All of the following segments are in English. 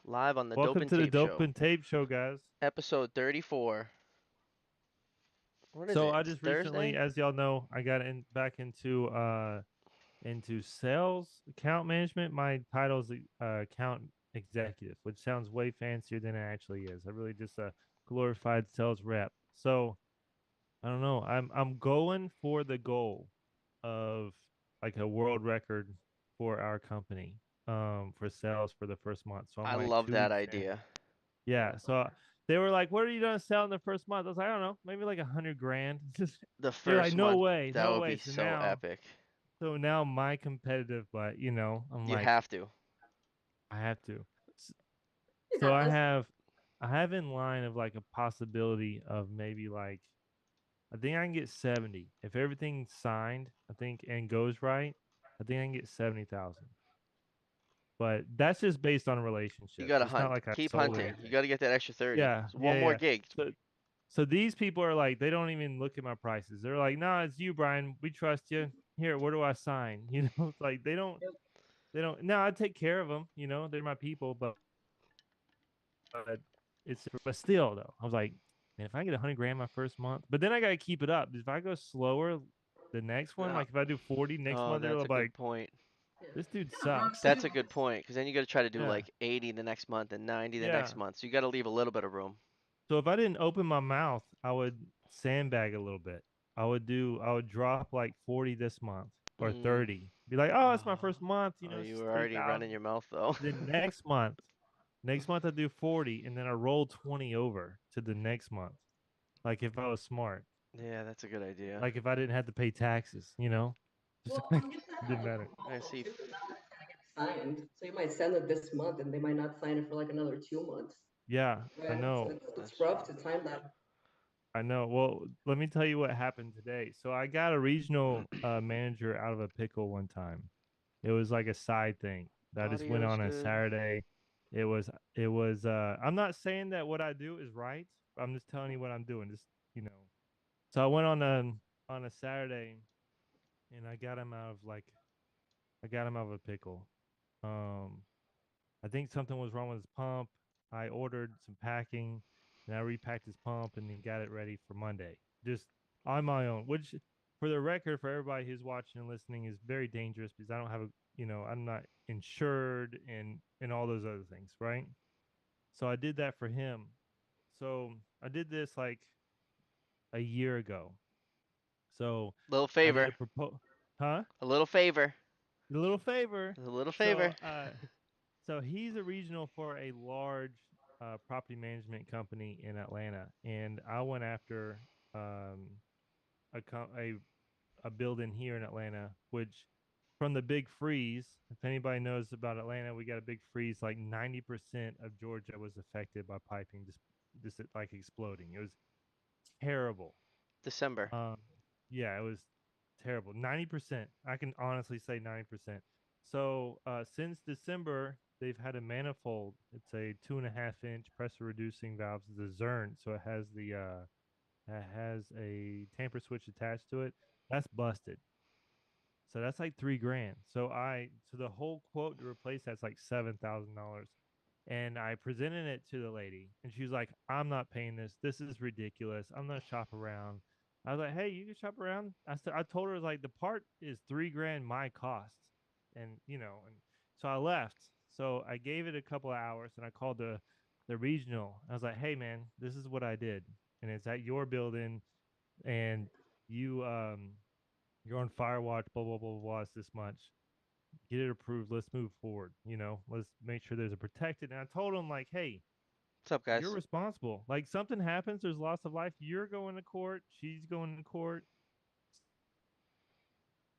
Live on the Dope Welcome and to the Tape Dope Show, and Tape Show, guys. episode 34. What is So it? I It's just recently, Thursday? as y'all know, I got back into sales account management. My title is account executive, which sounds way fancier than it actually is. I really just a glorified sales rep. So I don't know. I'm going for the goal of like a world record for our company for sales for the first month. So I'm I like love two that weeks in. idea. Yeah. So they were like, "What are you gonna sell in the first month?" I was like, "I don't know, maybe like 100 grand." Just The they're like, first "No month, way, that no would way." be so epic. So now my competitive, but I'm You like, have to. I have to. S- So Yeah, that's I have in line of like a possibility of maybe like, I think I can get 70 if everything's signed. I think and goes right. I think I can get 70,000. But that's just based on You relationships. gotta It's not hunt. like I've Keep sold hunting. You anything. gotta get that extra 30. Yeah, So one yeah, more yeah. gig. So these people are like, they don't even look at my prices. They're like, "No, it's you, Brian. We trust you. Here, where do I sign?" It's like they don't. No, I take care of them. They're my people, but but still though, I was like, man, if I get 100 grand my first month, but then I gotta keep it up. If I go slower, the next one, Uh, like if I do 40 next oh, month, they're that's a good like, point. yeah. this dude Yeah, Bronx sucks. That's too. a good point. Because then you gotta try to do Yeah, like 80 the next month and 90 the next yeah. month. So you gotta leave a little bit of room. So if I didn't open my mouth, I would sandbag a little bit. I would drop like 40 this month or Mm. 30. Be like, oh, it's my Oh, first month, oh, it's you just were already running 3,000. your mouth though. Then next month I do 40 and then I roll 20 over to the next month. Like if I was smart, Yeah, that's a good idea. like if I didn't have to pay taxes. Just Well, like you get it that didn't like matter. a I month see. too. Not that it's gonna get signed. So you might send it this month, and they might not sign it for like another 2 months. Yeah, I Right. So know. it's That's rough true. to time that. I know. Well, let me tell you what happened today. So I got a regional manager out of a pickle one time. It was like a side thing that I just went Audio's on a good. Saturday. It was I'm not saying that what I do is right. I'm just telling you what I'm doing. Just. So I went on a Saturday and I got him out of a pickle. Um I think something was wrong with his pump. I ordered some packing and I repacked his pump and then got it ready for Monday. Just on my own, which for the record, for everybody who's watching and listening, is very dangerous because I don't have I'm not insured and all those other things, right? So I did that for him. So I did this like a year ago. So Little I did a favor. proposal, huh? A little favor. A little favor. A little So favor. so he's a regional for a large property management company in Atlanta, and I went after um, a, co- a building here in Atlanta, which from the big freeze. If anybody knows about Atlanta, we got a big freeze. Like 90% of Georgia was affected by piping, just like exploding. It was terrible. December. Um, yeah, it was terrible. 90%. I can honestly say 90%. So since December, they've had a manifold. It's a 2.5 inch pressure reducing valve. It's a Zern, so it has a tamper switch attached to it. That's busted. So that's like 3 grand. So the whole quote to replace that's like $7,000. And I presented it to the lady, and she was like, "I'm not paying this. This is ridiculous. I'm gonna shop around." I was like, "Hey, you can shop around." I told her like the part is 3 grand my cost, and so I left. So I gave it a couple of hours, and I called the regional. I was like, "Hey, man, this is what I did, and it's at your building, and you you're on Firewatch. Blah blah blah blah. Blah. It's this much. Get it approved. Let's move forward. Let's make sure there's a protected." And I told him like, "Hey, What's up, you're guys? responsible. Like something happens, there's loss of life. You're going to court. She's going to court."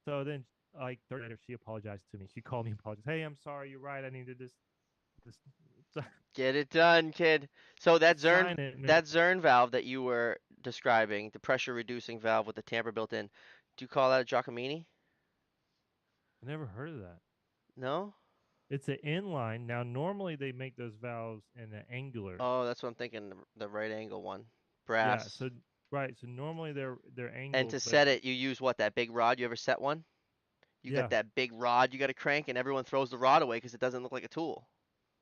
So then, like 30 later, she apologized to me. She called me, apologized. "Hey, I'm sorry. You're right. I needed this Get it done, kid. So sign it, man." that Zern valve that you were describing, the pressure reducing valve with the tamper built in, do you call that a Giacomini? I never heard of that. No? It's an inline. Now, normally they make those valves in an angular. Oh, that's what I'm thinking, the right angle one. Yeah. Brass. So right. So normally they're And to angled, but set it, you use what, that big rod? You ever set one? You got yeah, that big rod you got to crank, and everyone throws the rod away because it doesn't look like a tool.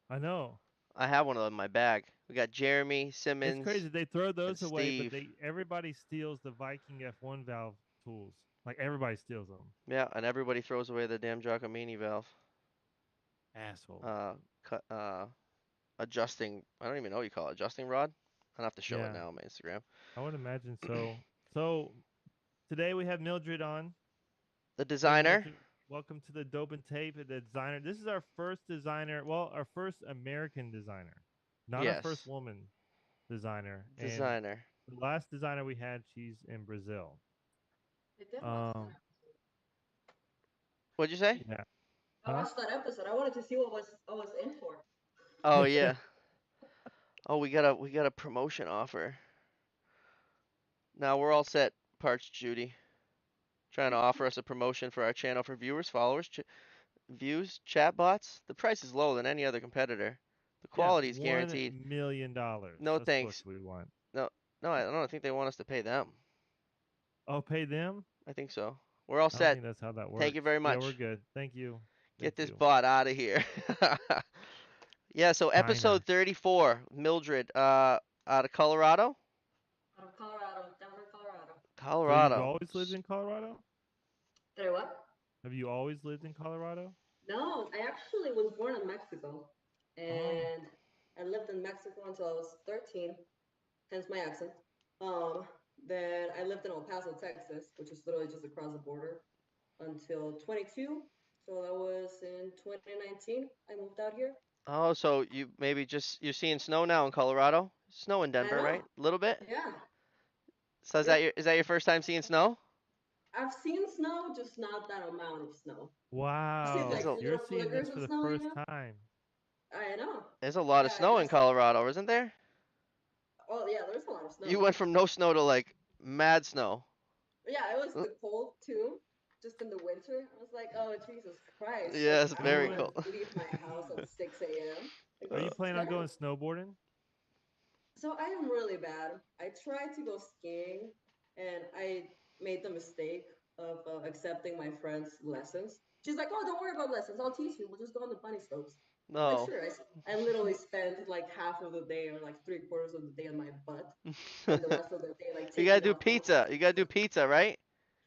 I know. I have one of them in my bag. We got Jeremy, It's Simmons, crazy. They throw and those away, but Steve. everybody steals the Viking F1 valve tools. Like everybody steals them. Yeah, and everybody throws away the damn Giacomini valve. Asshole. Cut. Adjusting. I don't even know what you call it. Adjusting rod. I don't have to show it Yeah, now on my Instagram. I would imagine so. So today we have Mildred on. The Hey designer. Mildred, welcome to the Dope and Tape, the designer. This is our first designer, well, our first American designer, not our first Yes. woman designer. And Designer. the last designer we had, she's in Brazil. I did watch Um, that. What'd you say? yeah, I huh? watched that episode. I wanted to see what was I was in for. Oh yeah. Oh, we got a promotion offer. Now we're all set. Parts Judy. Trying to offer us a promotion for our channel for viewers, followers, views, chatbots. The price is lower than any other competitor. The Yeah, quality is $1 guaranteed. million. No That's what thanks. we want. No, no, I don't think they want us to pay them. Oh, pay them? I think so. We're all I don't set. think that's how that Thank works. you very Yeah, we're much. good. Thank you. Get Thank this you. bot out of here. Yeah, so China. episode 34, Mildred, out of Colorado? Out of Colorado, Denver, Colorado. So you've Colorado. always lived in Colorado? Did I what? Have you always lived in Colorado? No, I actually was born in Mexico, Oh. and I lived in Mexico until I was 13, hence my accent. Um, then I lived in El Paso, Texas, which is literally just across the border, until 22. So that was in 2019. I moved out here. Oh, so you maybe just you're seeing snow now in Colorado? Snow in I Denver, know. right? A little bit? Yeah. So Yep. is that your first time seeing snow? I've seen snow, just not that amount of snow. I've seen There's like Wow. a You're little seeing this flickers for of the snow, first time. I know. there's a lot of Yeah, I snow in guess. Colorado, isn't there? Oh yeah, there's a lot of You snow. went from no snow to like mad snow. Yeah, it was Uh, the cold too. Just in the winter, I was like, oh Jesus Christ! Like Yes, I don't very want to cool. leave my house at 6 a.m. Like Are this you Uh, is planning on going terrible. snowboarding? So I am really bad. I tried to go skiing, and I made the mistake of accepting my friend's lessons. She's like, "Oh, don't worry about lessons. I'll teach you. We'll just go on the bunny slopes." I'm like, no. sure. I literally spent like half of the day or like 3/4 of the day on my butt, and the rest of the day like You gotta taking do out photos pizza. of You gotta do myself. pizza, right?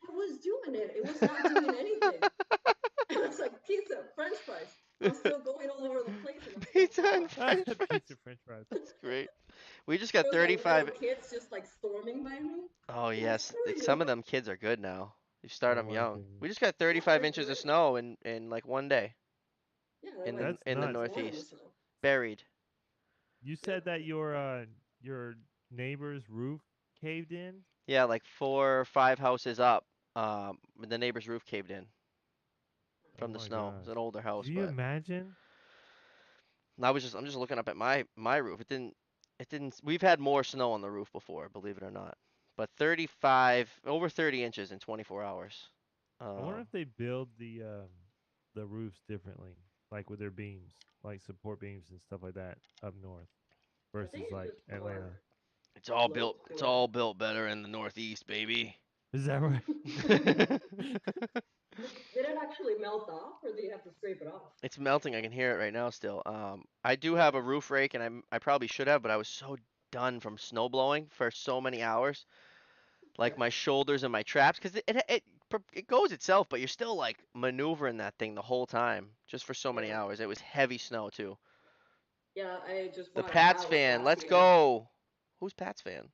I was doing it. It was not doing anything. I was like, pizza, French fries. I'm still going all over the place, and I'm still Pizza and falling. French Pizza fries. French fries. That's great. We just There got was like little 35. kids just like storming by me. Oh I'm like, yes, screw like some you. of them kids are good now. You start Oh them my young. goodness. We just got Yeah, 35 they're inches of great. snow in like one day Yeah, they're in like the That's in the nuts. 1 in the Northeast. snow. Buried. You Yep. said that your neighbor's roof caved in? Yeah, like 4 or 5 houses up. The neighbor's roof caved in Oh from the my snow. It's gosh. an older house, Can you but imagine? I'm just looking up at my roof. It didn't. We've had more snow on the roof before, believe it or not. But 35 over 30 inches in 24 hours. I wonder Um, if they build the roofs differently, like with their beams, like support beams and stuff like that up north I think versus it's like just Atlanta. more it's all built. slope It's to it. all built better in the Northeast, baby. Is that right? Did it actually melt off, or do you have to scrape it off? It's melting. I can hear it right now still. I do have a Okay. roof rake, and I probably should have, but I was so done from snow blowing for so many hours, like Yeah. my shoulders and my traps, because it goes itself, but you're still like maneuvering that thing the whole time just for so many Yeah. hours. It was heavy snow too. Yeah, I just The bought a Pats house fan, last let's year. go. Who's Pats fan?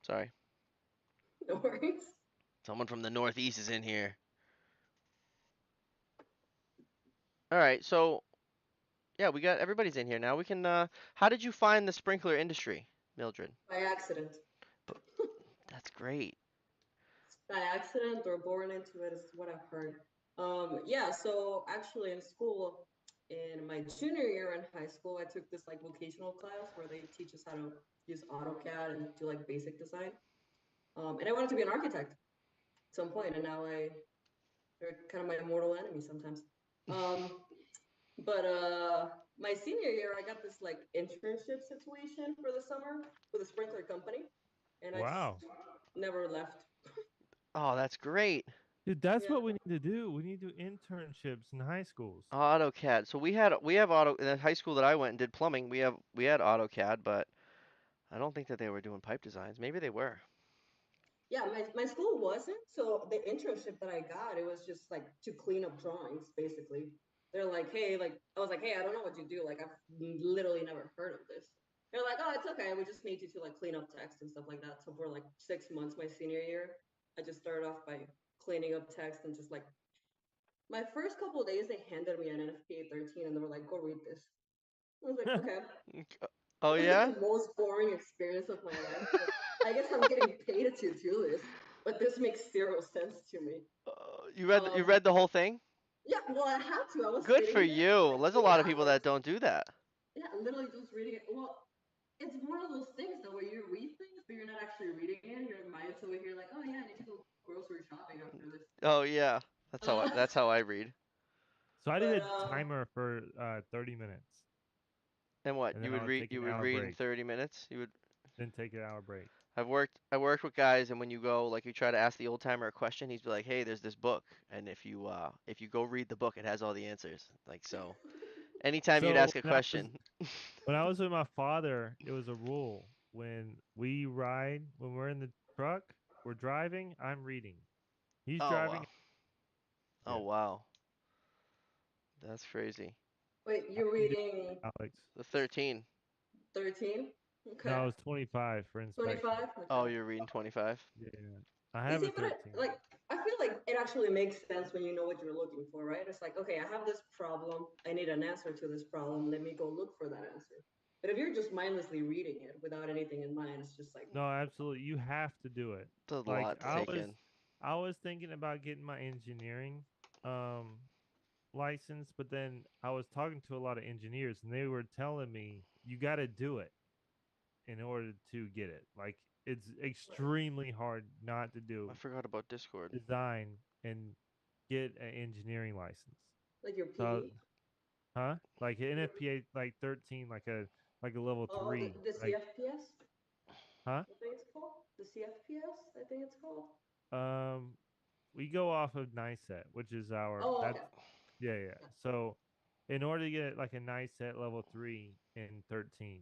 Sorry, No worries. someone from the Northeast is in here. All right, so yeah, we got everybody's in here now. We can. How did you find the sprinkler industry, Mildred? By accident. But that's great. By accident or born into it is what I've heard. Yeah, so actually in school, in my junior year in high school, I took this like vocational class where they teach us how to use AutoCAD and do like basic design. And I wanted to be an architect at some point, and now they're kind of my mortal enemy sometimes. Um, but my senior year, I got this like internship situation for the summer with a sprinkler company, and I just Wow. never left. Oh, that's great. Dude, that's Yeah. what we need to do. We need to do internships in high schools. AutoCAD. So we have auto in the high school that I went and did plumbing. We had AutoCAD, but I don't think that they were doing pipe designs. Maybe they were. Yeah, my school wasn't. So the internship that I got, it was just like to clean up drawings, basically. They're like, hey, like I was like, hey, I don't know what you do. Like I've literally never heard of this. They're like, oh, it's okay. We just need you to like clean up text and stuff like that. So for like 6 months my senior year, I just started off by cleaning up text and just like my first couple of days they handed me an NFPA 13 and they were like, go read this. I was like, okay. Oh It was like yeah? the most boring experience of my life. Like, I guess I'm getting paid to do this, but this makes zero sense to me. You Um, read the whole thing? yeah, well, I had to. I was Good for sitting there for you. like There's a three lot of people hours. that don't do that. Yeah, literally just reading it. Well, it's one of those things though where you read things, but you're not actually reading it. Your mind's over here like, oh yeah, I need to go grocery shopping after this. Oh yeah. Uh, That's how I read. So I did but a timer for 30 minutes, And what? and then I would take an You would hour read in break, 30 minutes? You would then take an hour break. I worked with guys, and when you go, like, you try to ask the old timer a question, he's be like, "Hey, there's this book, and if you go read the book, it has all the answers." Like, so anytime you'd So ask a question. when I was with my father, it was a rule. When we ride, when we're in the truck, we're driving, I'm reading. He's Oh driving. wow. Yeah. Oh wow. That's crazy. wait, How you're you doing, reading Alex? The 13. 13? No, Okay. I was 25 for inspection. 25? Oh, Okay. you're reading 25. Yeah. I You have a see, but 13. like I feel like it actually makes sense when you know what you're looking for, right? It's like, okay, I have this problem. I need an answer to this problem. Let me go look for that answer. But if you're just mindlessly reading it without anything in mind, it's just like, No, absolutely. You have to do it. That's a Like lot to take in. I was thinking about getting my engineering um license, but then I was talking to a lot of engineers and they were telling me you got to do it in order to get it. Like it's extremely hard not to do I forgot about Discord. design and get an engineering license. like your So, PE. huh? Like an NFPA like 13 like a level Oh, 3. the Like, CFPS. huh? I think it's called the CFPS. I think it's called. Um we go off of NICET, which is our Oh, that's okay. yeah, yeah. So in order to get like a NICET level 3 in 13,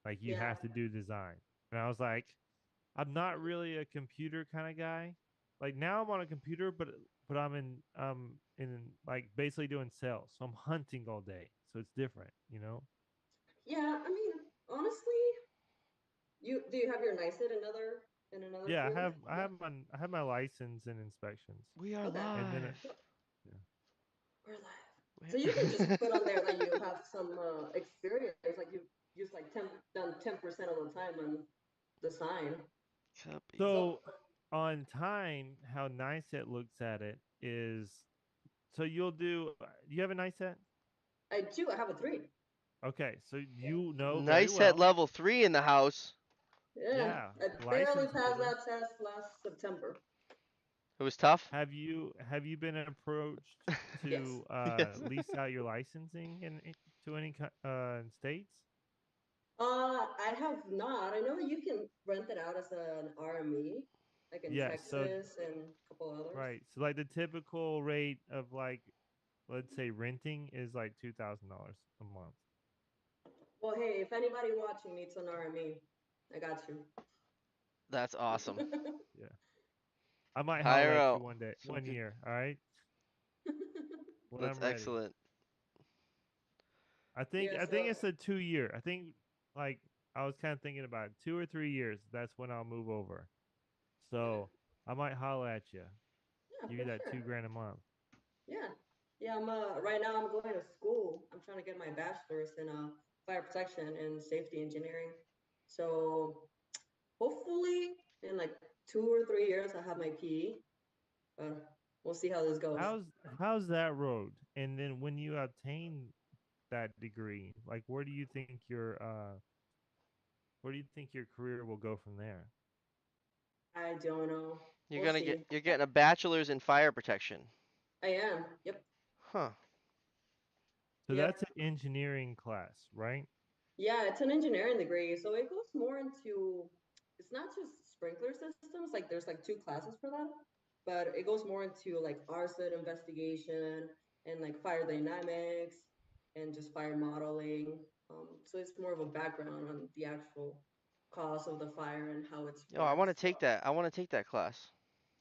like you Yeah. have to do design. And I was like, I'm not really a computer kind of guy. Like now I'm on a computer, but I'm in like basically doing sales. So I'm hunting all day. So it's different, you know? Yeah. I mean, honestly, you do you have your nice in another Yeah, field? Yeah. I have my license and inspections. We are Okay. And then live. yeah. We're live. So you can just put on there that you have some experience, like you've used like done 10% of the time on the sign. Copy. So So on time, how NICET looks at it is so you have a NICET? I do. I have a 3. Okay, so you know very Nice at well. level 3 in the house. Yeah, Yeah, I barely license passed holder. that test last September. It was tough. Have you been approached Yes. to Yes. lease out your licensing to any states? I have not. I know you can rent it out as an RME, like in Yes. So Texas and a couple others. right. So like the typical rate of like let's say renting is like $2,000 a month. Well, hey, if anybody watching needs an RME, I got you. That's awesome. Yeah. I might holler Hire at you out one day, some one good. year. All right, when That's I'm ready. excellent. Yeah, I think so it's a 2 year. I think like I was kind of thinking about it, 2 or 3 years. That's when I'll move over. yeah, So I might holler at you. yeah, Give you for that sure. 2 grand a month. Yeah. Yeah, I'm right now I'm going to school. I'm trying to get my bachelor's in fire protection and safety engineering. So hopefully in like 2 or 3 years I have my PE. We'll see how this goes. How's how's that road? And then when you obtain that degree, like where do you think your career will go from there? I don't know. We'll see. You're getting a bachelor's in fire protection. I am. Yep. Huh. So Yep. that's an engineering class, right? Yeah, it's an engineering degree, so it goes more into it's not just sprinkler systems, like there's like 2 classes for that. but it goes more into like arson investigation and like fire dynamics and just fire modeling. So it's more of a background on the actual cause of the fire and how it Oh, I want to spreads. take that. I want to take that class.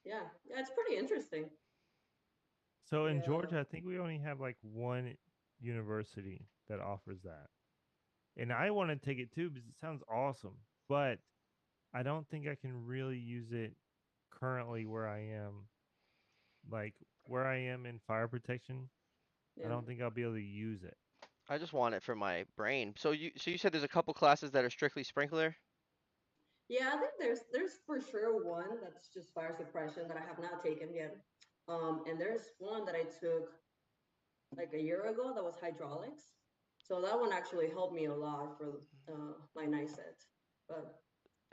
Yeah, yeah, it's pretty interesting. So in Yeah, Georgia, I think we only have like one university that offers that. And I want to take it too because it sounds awesome. But I don't think I can really use it currently where I am. Like where I am in fire protection, I yeah. don't think I'll be able to use it. I just want it for my brain. So you said there's a couple classes that are strictly sprinkler? Yeah, I think there's for sure one that's just fire suppression that I have not taken yet. And there's one that I took like a year ago that was hydraulics. So that one actually helped me a lot for my NICET. But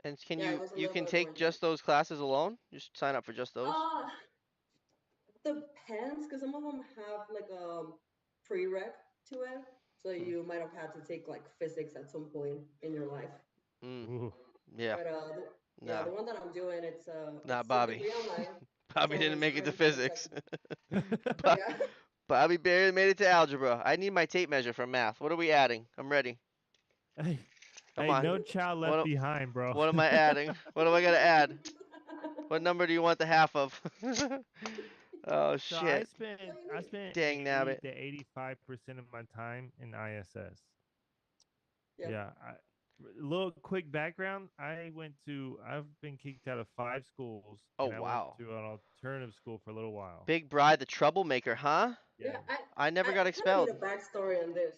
And can yeah, it you was a you little can bit take more intense. just those classes alone? Just sign up for just those? Uh, depends, because some of them have like a prereq to it. So Hmm. you might have had to take like physics at some point in your life. Mm, Ooh. yeah. But yeah, No. the one that I'm doing, Not it's a Bobby. degree online. It's Bobby didn't only make it to 75 physics. seconds. Bo- Yeah. Bobby barely made it to algebra. I need my tape measure for math. What are we adding? I'm ready. Hey, Come hey, on. no child left What behind, bro. what am I adding? What do I gotta add? What number do you want the half of? Oh So I shit. spent What do you I mean? spent Dang 80 nabbit. to 85% of my time in ISS. Yep. Yeah, little quick background. I've been kicked out of 5 schools, Oh and I went wow. to an alternative school for a little while. Big Bri the troublemaker, huh? Yeah, Yeah. I never got I kind of need expelled. a backstory on this.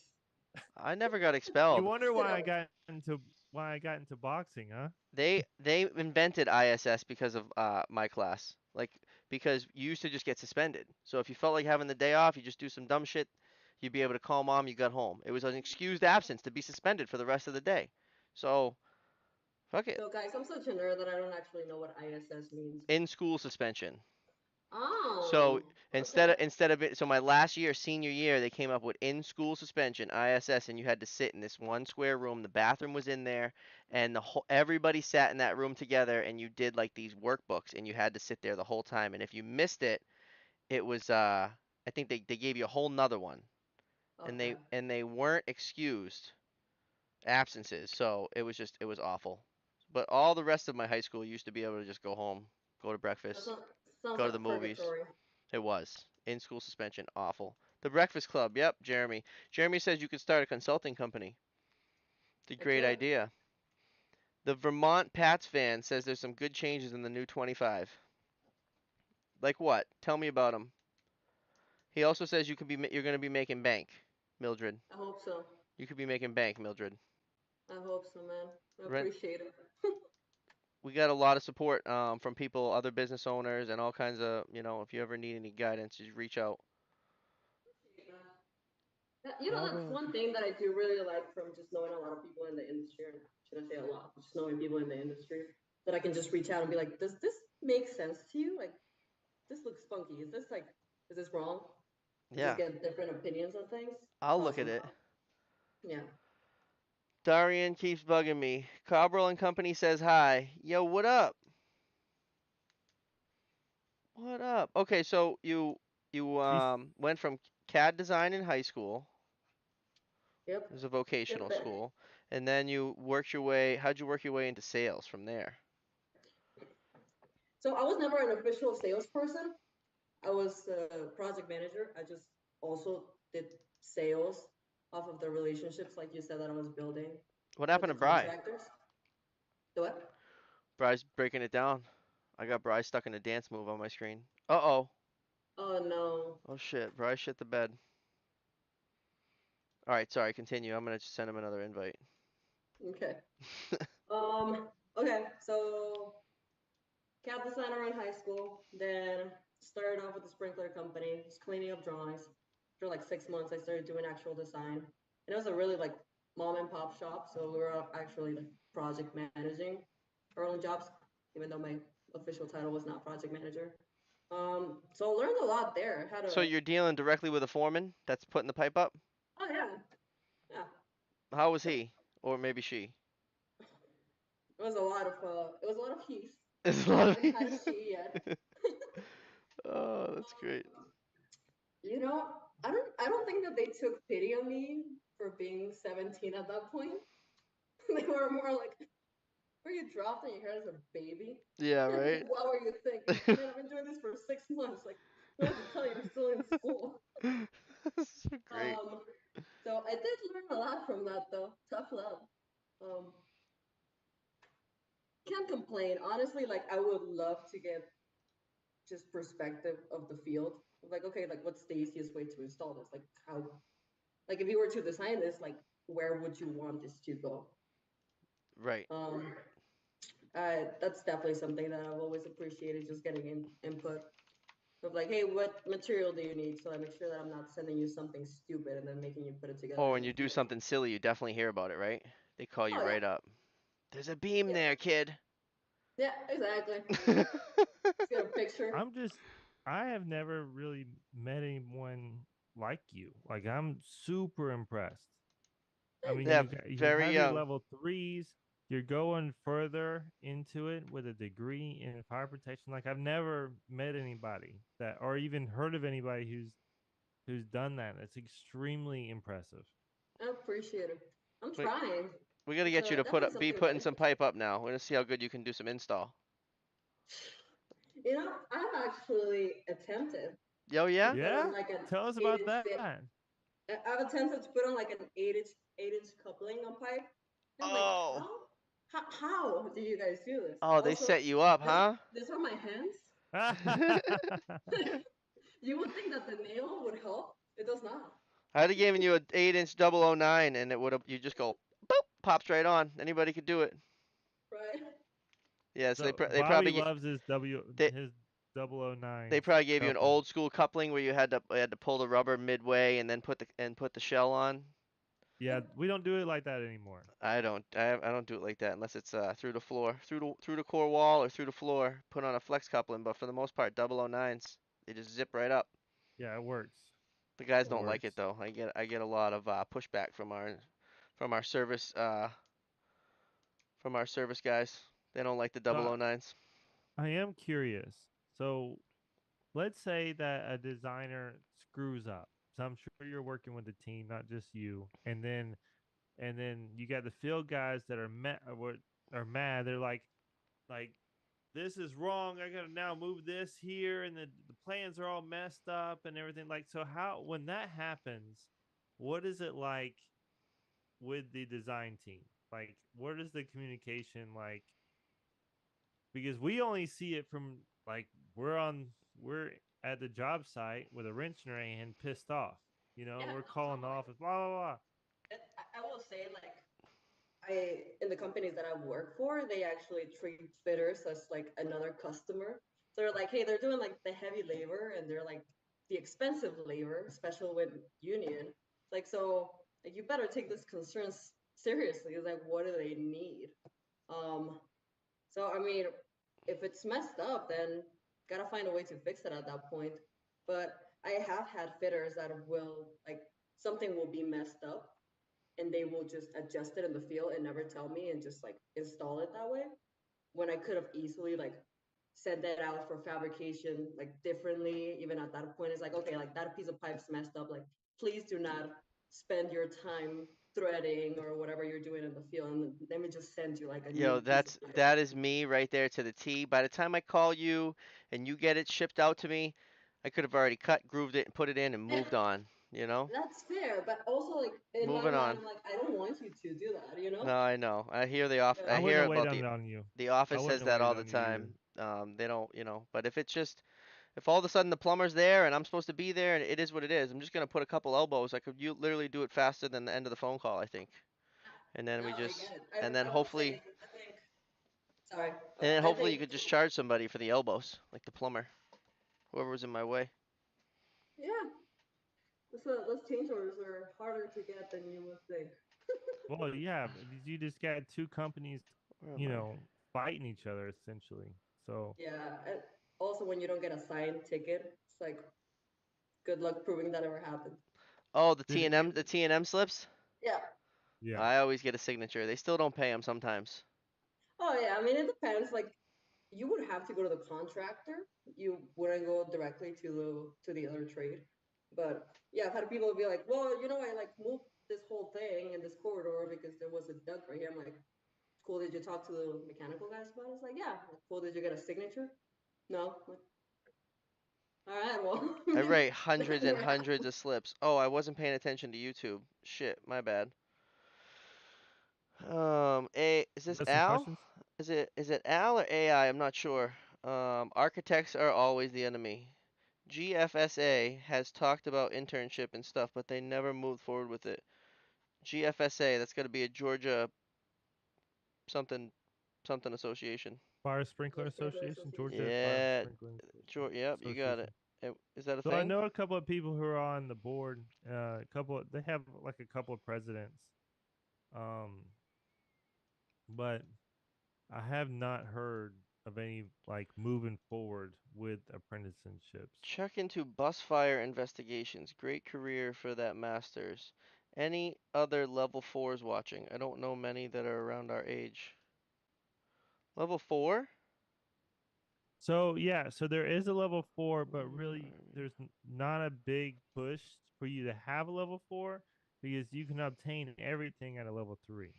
I never got You expelled. wonder You why know, I got into boxing, huh? They invented ISS because of my class. Like because you used to just get suspended. So if you felt like having the day off, you just do some dumb shit, you'd be able to call mom, you got home. It was an excused absence to be suspended for the rest of the day. So fuck it. so guys, I'm such a nerd that I don't actually know what ISS means. In school suspension. So Oh, instead okay. of instead of it, so my last year, senior year, they came up with in school suspension (ISS), and you had to sit in this one square room. The bathroom was in there, and everybody sat in that room together, and you did like these workbooks, and you had to sit there the whole time. And if you missed it, it was I think they gave you a whole nother one, and Okay. they weren't excused absences, so it was awful. But all the rest of my high school used to be able to just go home, go to That breakfast, sounds go to the like movies. purgatory. It was. In school suspension. Awful. The Breakfast Club. Yep, Jeremy. Jeremy says you could start a consulting company. It's a Heck great yeah. idea. The Vermont Pats fan says there's some good changes in the new 25. Like what? Tell me about them. He also says you're going to be making bank, Mildred. I hope so. You could be making bank, Mildred. I hope so, man. I Rent. appreciate it. We got a lot of support from people, other business owners, and all kinds of, if you ever need any guidance, just reach out. That's one thing that I do really like from just knowing a lot of people in the industry. Or should I say a lot? Just knowing people in the industry that I can just reach out and be like, does this make sense to you? Like, this looks funky. Is this wrong? And just Yeah, get different opinions on things. It's I'll look at awesome. it. Yeah. Darian keeps bugging me. Cabral and Company says hi. Yo, what up? What up? Okay, so you She's went from CAD design in high school. Yep. It was a Yep. vocational school, and then you worked your way. How'd you work your way into sales from there? So I was never an official salesperson. I was a project manager. I just also did sales off of the relationships, like you said, that I was building What with happened the to Bry? contractors. Do what? Bry's breaking it down. I got Bry stuck in a dance move on my screen. Uh-oh. Oh no. Oh shit. Bry shit the bed. All right, sorry. Continue. I'm gonna just send him another invite. Okay. Um. Okay. So CAD designer in high school. Then started off with a sprinkler company, just cleaning up drawings. For like 6 months, I started doing actual design. And it was a really like mom and pop shop, so we were actually like project managing our own jobs, even though my official title was not project manager. So I learned a lot there. Had So a you're dealing directly with a foreman that's putting the pipe up? Oh yeah, yeah. How was he? Or maybe she? It was a lot of heat. It's a I lot of haven't had a she yet. Oh, that's great. You know, I don't think that they took pity on me for being 17 at that point. They were more like, were you dropped on your head as a baby? Yeah, right. What were you thinking? Man, I've been doing this for 6 months. Like, you don't have to tell you I'm still in school. So great. So I did learn a lot from that though. Tough love. Um, can't complain. Honestly, like I would love to get just perspective of the field. Like, okay, like what's the easiest way to install this? Like how like if you were to design this, like where would you want this to go? Right. Um, that's definitely something that I've always appreciated, just getting input of like, hey, what material do you need? So I make sure that I'm not sending you something stupid and then making you put it together Or in when the you do field. something silly, you definitely hear about it, right? They call you Oh yeah, right up. There's a beam yeah, there, kid. yeah, exactly. Just get a picture. I'm just I have never really met anyone like you. Like I'm super impressed. I mean, Yeah, you very have your young. level threes. You're going further into it with a degree in fire protection. Like I've never met anybody that, or even heard of anybody who's done that. It's extremely impressive. I appreciate it. I'm Wait, trying. we gotta It's get you to definitely be something that putting some pipe up now. We're gonna see how good you can do some install. I've actually attempted Yo, to yeah? put on Yeah? like an Tell us eight about inch that. bit. I've attempted to put on like an 8-inch coupling on pipe. And I'm like, Oh. how do you guys do this? Oh, they Also, set you up, this huh? these are my hands. You would think that the nail would help. It does not. I'd have given you an 8-inch 009 and it would have, you just go, boop, pops right on. Anybody could do it. Right? Yes, So they Bobby probably loves they his 009 they probably gave you an coupling. old school coupling where you had to pull the rubber midway and then put the shell on. Yeah, we don't do it like that anymore. I don't do it like that unless it's through the floor, through the core wall or through the floor. Put on a flex coupling, but for the most part, 009s they just zip right up. Yeah, it works. The guys It don't like works. it though. I get a lot of pushback from our service from our service guys. They don't like the So 009s. I am curious. So let's say that a designer screws up. So I'm sure you're working with a team, not just you. And then you got the field guys that are are mad. They're like this is wrong. I gotta now move this here, and the plans are all messed up and everything. Like so, how when that happens, what is it like with the design team? Like, what is the communication like? Because we only see it from like we're at the job site with a wrench in our hand, pissed off. Yeah, We're no, calling the totally. office, blah blah blah. I will say, like, I in the companies that I work for, they actually treat fitters as like another customer. So they're like, hey, they're doing like the heavy labor and they're like the expensive labor, especially with union. Like, so like, you better take this concerns seriously. It's like, what do they need? Um, so I mean, if it's messed up, then gotta find a way to fix it at that point. But I have had fitters that will like something will be messed up and they will just adjust it in the field and never tell me and just like install it that way when I could have easily like sent that out for fabrication like differently. Even at that point, it's like, okay, like that piece of pipe's messed up, like please do not spend your time threading or whatever you're doing in the field, and let me just send you like a new Yo, piece of pipe. that is me right there to the T. By the time I call you and you get it shipped out to me, I could have already cut, grooved it, and put it in and Yeah, moved on, you know? that's fair, but also like in my Moving mind, on. I'm like, I don't want you to do that, you know? No, I know. Yeah. I I wouldn't hear have waited about on it on you. the I office wouldn't says have that waited all the on you either. time. They don't, but if it's just if all of a sudden the plumber's there and I'm supposed to be there and it is what it is, I'm just gonna put a couple elbows. I could you literally do it faster than the end of the phone call, I think. And then No, we I get just it. and then I will say, hopefully I think, sorry, and then I hopefully think, you could just charge somebody for the elbows, like the plumber, whoever was in my way. yeah, those change orders are harder to get than you would think. Well, yeah, you just got two companies, Where am you I? know, fighting each other essentially. So Yeah, and also when you don't get a signed ticket, it's like, good luck proving that ever happened. Oh, did it, The T&M slips. Yeah. yeah. I always get a signature. They still don't pay them sometimes. Oh yeah, I mean it depends. Like you would have to go to the contractor. You wouldn't go directly to the other trade. But yeah, I've had people be like, well, I like moved this whole thing in this corridor because there was a duct right here. I'm like, cool. Did you talk to the mechanical guys about it? It's like, yeah. Like, cool. Did you get a signature? No. Like, all right. Well, I write that hundreds and never hundreds happened. of slips. Oh, I wasn't paying attention to YouTube. Shit, my bad. Is You this got some Al? questions? Is it Al or AI? I'm not sure. Architects are always the enemy. GFSA has talked about internship and stuff, but they never moved forward with it. GFSA, that's got to be a Georgia something something association. Fire Sprinkler Yeah, Sprinkler Association, Association. Georgia Fire Yeah, Sprinkler Yep, you got it. Association. Is that a So I thing? know a couple of people who are on the board. They have like a couple of presidents. Um, but I have not heard of any like moving forward with apprenticeships. Check into bus fire investigations. Great career for that master's. Any other level fours watching? I don't know many that are around our age. Level four? So yeah, so there is a level 4, but really Mm, there's not a big push for you to have a level 4 because you can obtain everything at a level 3.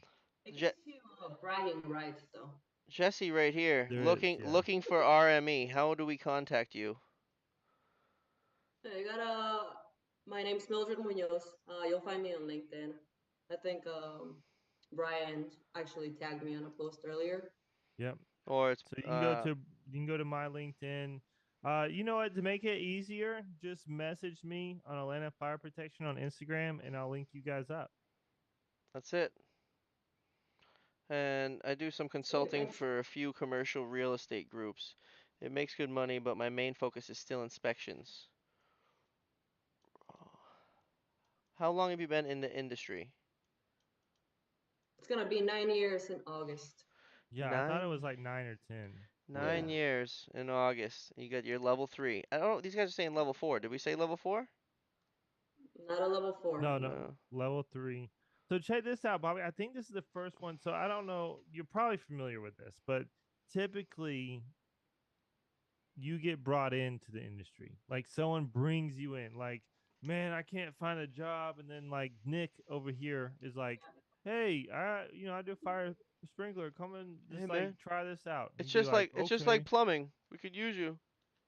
It Je- gives you bragging rights, though. Jesse right here, There is, looking yeah. looking for RME. How do we contact you? Hey, I got my name's Mildred Munoz. You'll find me on LinkedIn. I think Brian actually tagged me on a post earlier. Yep. Or it's So you can go to my LinkedIn. You know what? To make it easier, just message me on Atlanta Fire Protection on Instagram, and I'll link you guys up. that's it. And I do some Sweet, consulting thanks. for a few commercial real estate groups. It makes good money, but my main focus is still inspections. How long have you been in the industry? It's gonna be 9 years in August. Yeah, I thought it Nine was like 9 or 10. Yeah, 9 years in August. You got your level three. I don't know. These guys are saying level four. Did we say level four? not a level 4. No, no, No. level 3. So check this out, Bobby. I think this is the first one. So I don't know. You're probably familiar with this, but typically you get brought into the industry. Like someone brings you in. Like, man, I can't find a job, and then like Nick over here is like, hey, I do fire sprinkler. Come and Hey just like man, try this out. And it's you'd be just like, like it's just like okay. plumbing. We could use you.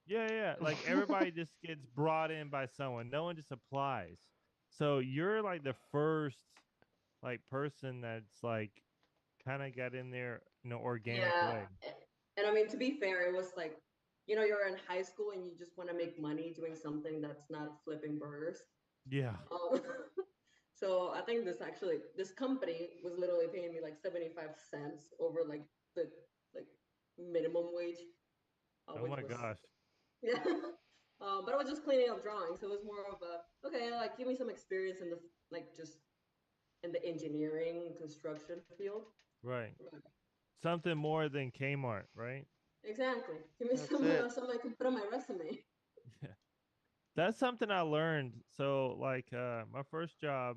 Yeah, yeah. Like everybody just gets brought in by someone. No one just applies. So you're like the first like person that's like kind of got in there in an organic Yeah, way. and I mean, to be fair, it was like, you're in high school and you just want to make money doing something that's not flipping burgers. Yeah. Um, so I think this company was literally paying me like 75 cents over like the like minimum wage, Oh which my was gosh. yeah. But I was just cleaning up drawings, so it was more of a okay, like give me some experience in the like just in the engineering construction field. Right. Something more than Kmart, right? Exactly. Give me That's it. something I can put on my resume. Yeah. That's something I learned. So like my first job,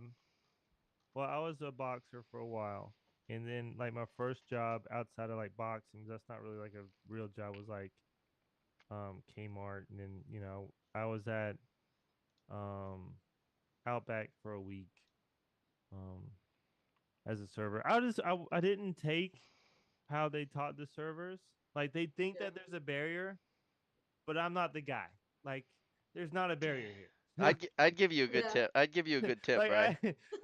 well, I was a boxer for a while. And then like my first job outside of like boxing, that's not really like a real job, was like Kmart. And then, I was at um Outback for a week um as a server. I didn't take how they taught the servers. Like they think Yeah. that there's a barrier, but I'm not the guy. Like there's not a barrier here. I'd give you a good Yeah. tip. I'd give you a good tip, Like Bry.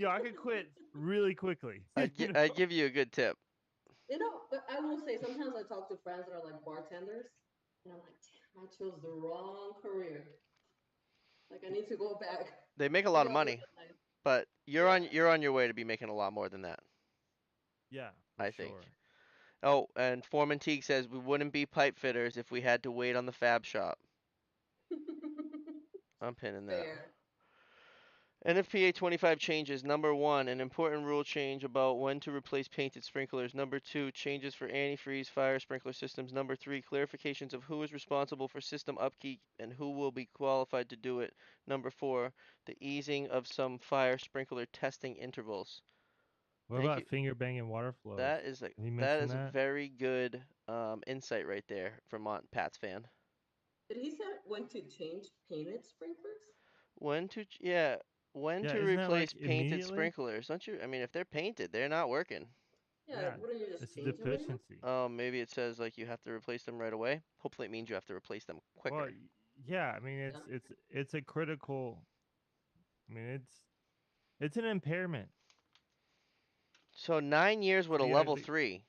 I could quit really quickly. I'd give you a good tip. But I will say sometimes I talk to friends that are like bartenders, and I'm like, damn, I chose the wrong career. Like I need to go back, They make a lot figure of out money, different life. but Yeah. you're on your way to be making a lot more than that, Yeah, for I think. sure. Oh, and Foreman Teague says we wouldn't be pipe fitters if we had to wait on the fab shop. I'm pinning that. Fair. NFPA 25 changes. Number one, an important rule change about when to replace painted sprinklers. Number two, changes for antifreeze fire sprinkler systems. Number three, clarifications of who is responsible for system upkeep and who will be qualified to do it. Number four, the easing of some fire sprinkler testing intervals. What Thank you. about finger banging water flows? That is a Did he that mention is a that? very good insight right there from Pat's fan. Did he say when to change painted sprinklers? When to yeah, when Yeah, to isn't that replace like painted immediately? sprinklers? Don't you? I mean, if they're painted, they're not working. Yeah, Yeah, wouldn't you it's just a change them anymore? deficiency. Oh, maybe it says like you have to replace them right away. Hopefully, it means you have to replace them Well, quicker. yeah, I mean Yeah. it's a critical. I mean it's an impairment. So 9 years with So a yeah, level 3.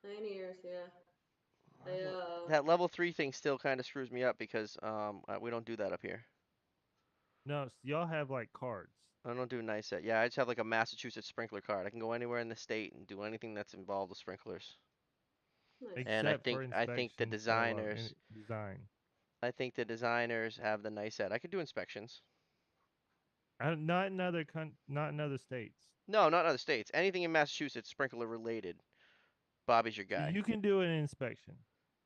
9 years, yeah. I I don't- That level 3 thing still kind of screws me up because we don't do that up here. no, so y'all have like cards. I don't do nice set. Yeah, I just have like a Massachusetts sprinkler card. I can go anywhere in the state and do anything that's involved with sprinklers. nice. And Except for I think the inspections for a lot of design. designers have the nice set. I could do inspections. Not in other states. No, not other states. Anything in Massachusetts sprinkler related. Bobby's your So guy. you can do an inspection,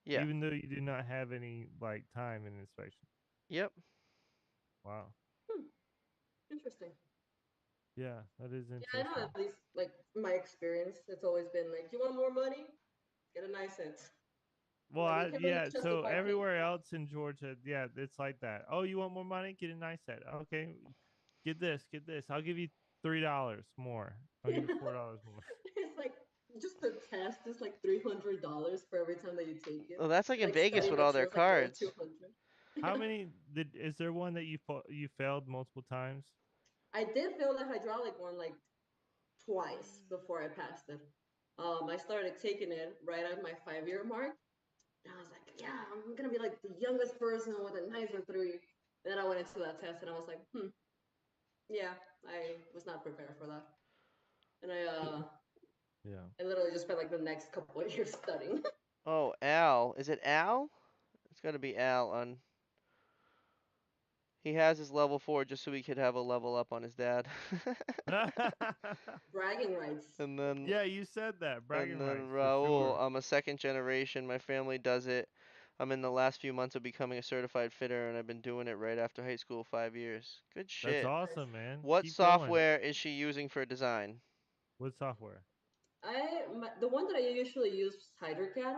Yeah. even though you do not have any like time in inspection. Yep. Wow. Hmm, interesting. Yeah, that is Yeah, I know interesting. at least like my experience, it's always been like, you want more money? Get a nice set. Well, Like you can't really yeah. So justify paying everywhere more. else in Georgia, yeah, it's like that. Oh, you want more money? Get a nice set. Okay, get this, get this. I'll give you $3 more. I'll give you $4 more. It's like just the test is like $300 for every time that you take it. Well, that's like And in like Vegas studying with all their materials like another cards. 200. How many is there one that you failed multiple times? I did fail the hydraulic one like twice before I passed it. I started taking it right at my 5 year mark. And I was like, yeah, I'm gonna be like the youngest person with a nicer three. And then I went into that test and I was like, yeah, I was not prepared for that. And Yeah. I literally just spent like the next couple of years studying. Oh, Al. Is it Al? It's got to be Al on. He has his level 4 just so he could have a level up on his dad. Bragging rights. and then Yeah, you said that. and Bragging then rights for Raul, sure. I'm a second generation. My family does it. I'm in the last few months of becoming a certified fitter, and I've been doing it right after high school, 5 years. Good That's shit. awesome, man. What Keep going. software is she using for design? What software? The one that I usually use is HydroCAD.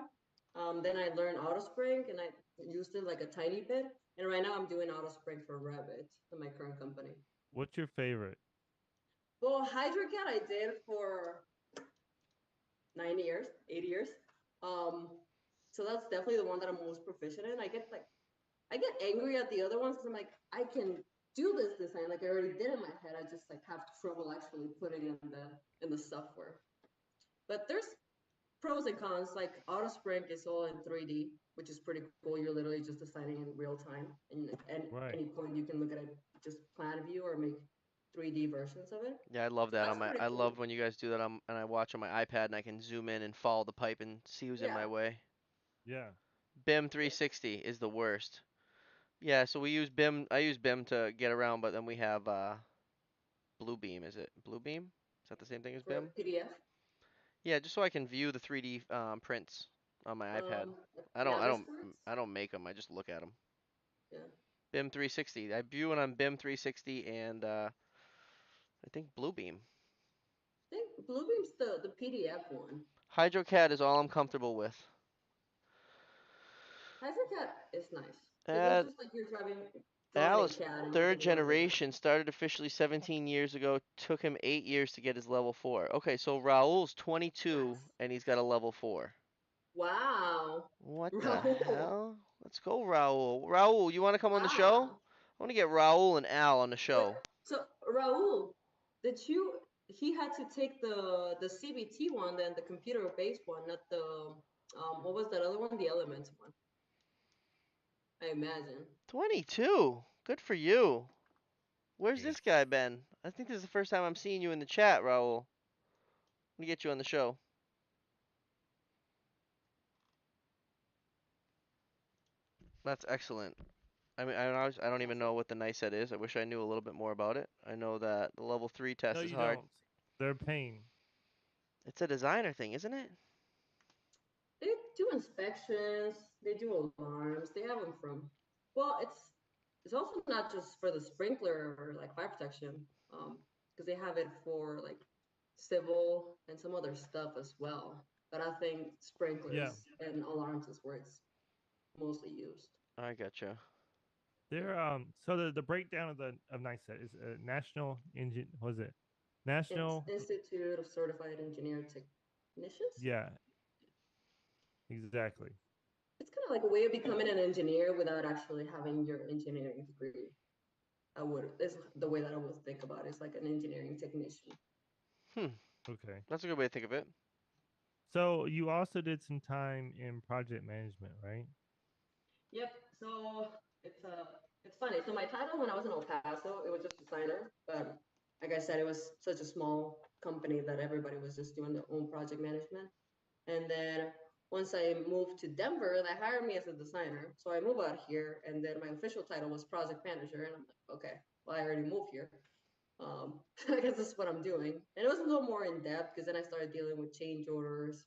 Then I learned AutoSpring and I used it like a tiny bit. And right now I'm doing AutoSpring for Revit in my current company. What's your favorite? Well, HydroCAD I did for 9 years, 8 years. Um, so that's definitely the one that I'm most proficient in. I get angry at the other ones because I'm like, I can do this design like I already did in my head. I just like have trouble actually putting in the software. But there's pros and cons. Like AutoSprint is all in 3D, which is pretty cool. You're literally just designing in real time, and at Right. any point you can look at it just plan view or make 3D versions of it. Yeah, I love So that that's on my. pretty I cool. love when you guys do that and I watch on my iPad and I can zoom in and follow the pipe and see who's in Yeah. my way. Yeah. BIM 360 is the worst. Yeah, so we use BIM. I use BIM to get around, but then we have Bluebeam. Is it Bluebeam? Is that the same thing as For BIM? PDF. Yeah, just so I can view the 3D prints on my iPad. Navisworks. I don't make them. I just look at them. Yeah. BIM 360. I view it on BIM 360 and I think Bluebeam. I think Bluebeam's the PDF one. HydroCAD is all I'm comfortable with. HydroCAD is nice because it's Add just like you're drawing in Alice, CAD and you third can work with it. generation, started officially 17 years ago. Took him 8 years to get his level 4. Okay, so Raul's 22 Nice. and he's got a level 4. Wow. What the Raul. hell? Let's go, Raul. Raul, you want to come on the show? Wow. I want to get Raul and Al on the Wait, show. so Raul, did you? He had to take the CBT one, then the computer based one, not the what was that other one? The Elements one. I imagine. 22. Good for you. Where's Yes. this guy been? I think this is the first time I'm seeing you in the chat, Raul. Let me get you on the show. That's excellent. I mean, I don't even know what the NICET is. I wish I knew a little bit more about it. I know that the level 3 No, test is you hard. don't. They're pain. It's a designer thing, isn't it? They do inspections. They do alarms. They have them from. Well, it's also not just for the sprinkler or like fire protection, because they have it for like civil and some other stuff as well. but I think Yeah, sprinklers and alarms is where it's mostly used. I gotcha. they're so the breakdown of NICET is National Engine was it It's National Institute of Certified Engineer Technicians. yeah, exactly. It's kind of like a way of becoming an engineer without actually having your engineering degree. I would is the way that I would think about it. It's like an engineering technician. Hmm. Okay. That's a good way to think of it. So you also did some time in project management, right? Yep. So it's it's funny. So my title when I was in El Paso, it was just designer, but like I said, it was such a small company that everybody was just doing their own project management. And then once I moved to Denver, they hired me as a designer. So I moved out here, and then my official title was project manager. And I'm like, okay, well I already moved here. I guess that's what I'm doing. And it was a little more in depth because then I started dealing with change orders,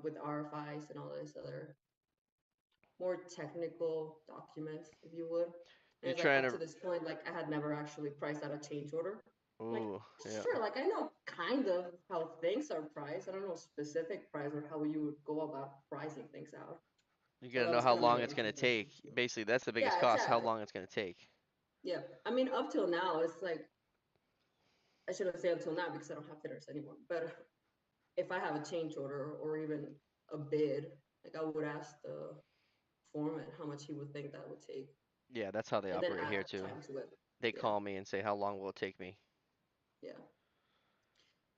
with RFIs and all this other more technical documents, if you would. And You're it's like trying up to to. this point, like I had never actually priced out a change order. Like, Ooh, yeah. sure, like I know kind of how things are priced. I don't know specific price or how you would go about pricing things out. You So gotta that know was how kind of my long it's gonna introduction take. to it. Basically, that's the biggest Yeah, cost. How exactly. long it's gonna take. Yeah. I mean, up till now, it's like, I shouldn't say until now because I don't have fitters anymore. But if I have a change order or even a bid, like I would ask the foreman how much he would think that would take Yeah, that's how they and then operate add here too. time to it. They Yeah. call me and say, "How long will it take me?" Yeah.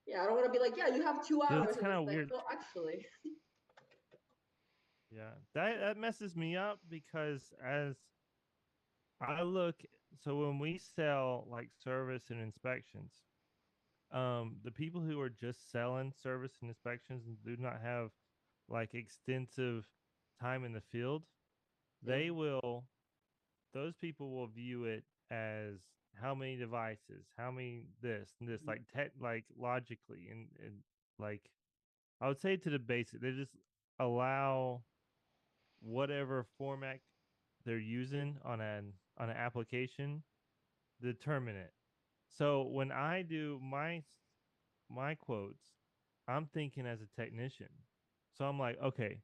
Yeah, I don't want to be like, yeah, you have 2 hours, It's and kind it's of like, weird. well, actually, Yeah, that messes me up because as I look, so when we sell like service and inspections, the people who are just selling service and inspections and do not have like extensive time in the field, yeah, they will those people will view it as how many devices, how many this and this, like like logically and like I would say to the basic, they just allow whatever format they're using on an application determine it. So when I do my quotes, I'm thinking as a technician. So I'm like, okay,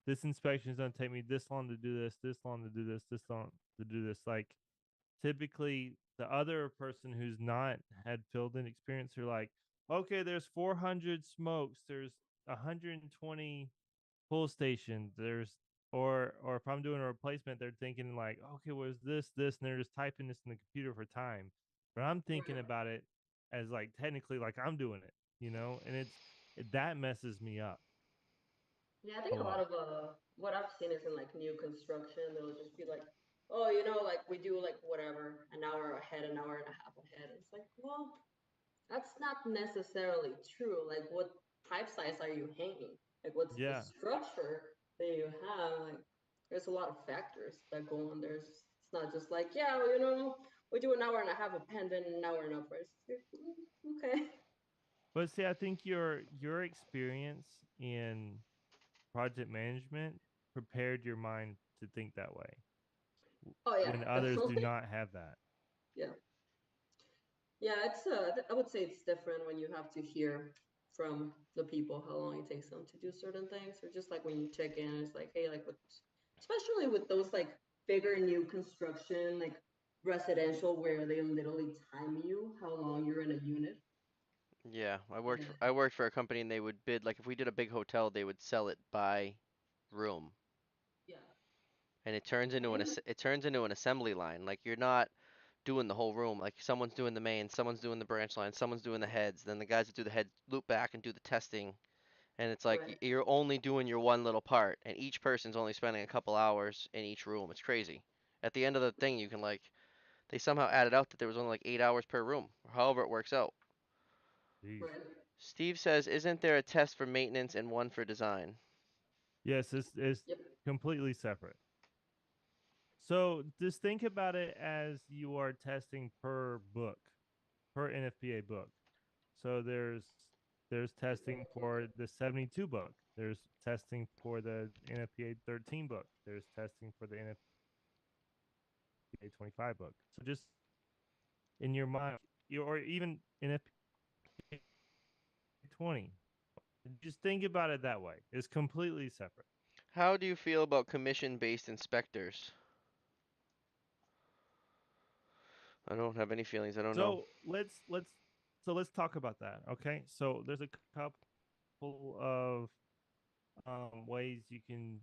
this inspection is gonna take me this long to do this long to do this long to do this. Like typically the other person who's not had filled in experience are like, okay, there's 400 smokes, there's 120 pull stations, there's or if I'm doing a replacement, they're thinking like, okay, was this, and they're just typing this in the computer for time. But I'm thinking right. about it as like technically like I'm doing it, and that messes me up Yeah, I a think a lot lot. of what I've seen is in like new construction, they'll just be like, oh, like we do like whatever, an hour ahead, an hour and a half ahead. It's like, well, that's not necessarily true. Like, what pipe size are you hanging? Like, what's the Yeah. structure that you have? Like, there's a lot of factors that go on there. It's not just like, yeah, well, we do an hour and a half of pen, then an hour and a half. Okay. But see, I think your experience in project management prepared your mind to think that way Oh yeah, when others do definitely. not have that. Yeah. Yeah, it's I would say it's different when you have to hear from the people how long it takes them to do certain things, or just like when you check in, it's like, hey, like especially with those like bigger new construction, like residential, where they literally time you how long you're in a unit. Yeah, And I worked for a company and they would bid like if we did a big hotel, they would sell it by room, yeah, and and it turns into an assembly line. Like you're not doing the whole room. Like someone's doing the main, someone's doing the branch line, someone's doing the heads. Then the guys that do the heads loop back and do the testing. And it's like right, you're only doing your one little part, and each person's only spending a couple hours in each room. It's crazy. At the end of the thing, you can like they somehow added out that there was only like 8 hours per room, or however it works out. Jeez. right. Steve says, "Isn't there a test for maintenance and one for design?" Yes, it's Yep. completely separate. So just think about it as you are testing per book, per NFPA book. So there's testing for the 72 book. There's testing for the NFPA 13 book. There's testing for the NFPA 25 book. So just in your mind, or even NFPA 20. Just think about it that way. It's completely separate. How do you feel about commission-based inspectors? I don't have any feelings. I don't know. So let's talk about that. Okay. So there's a couple of ways you can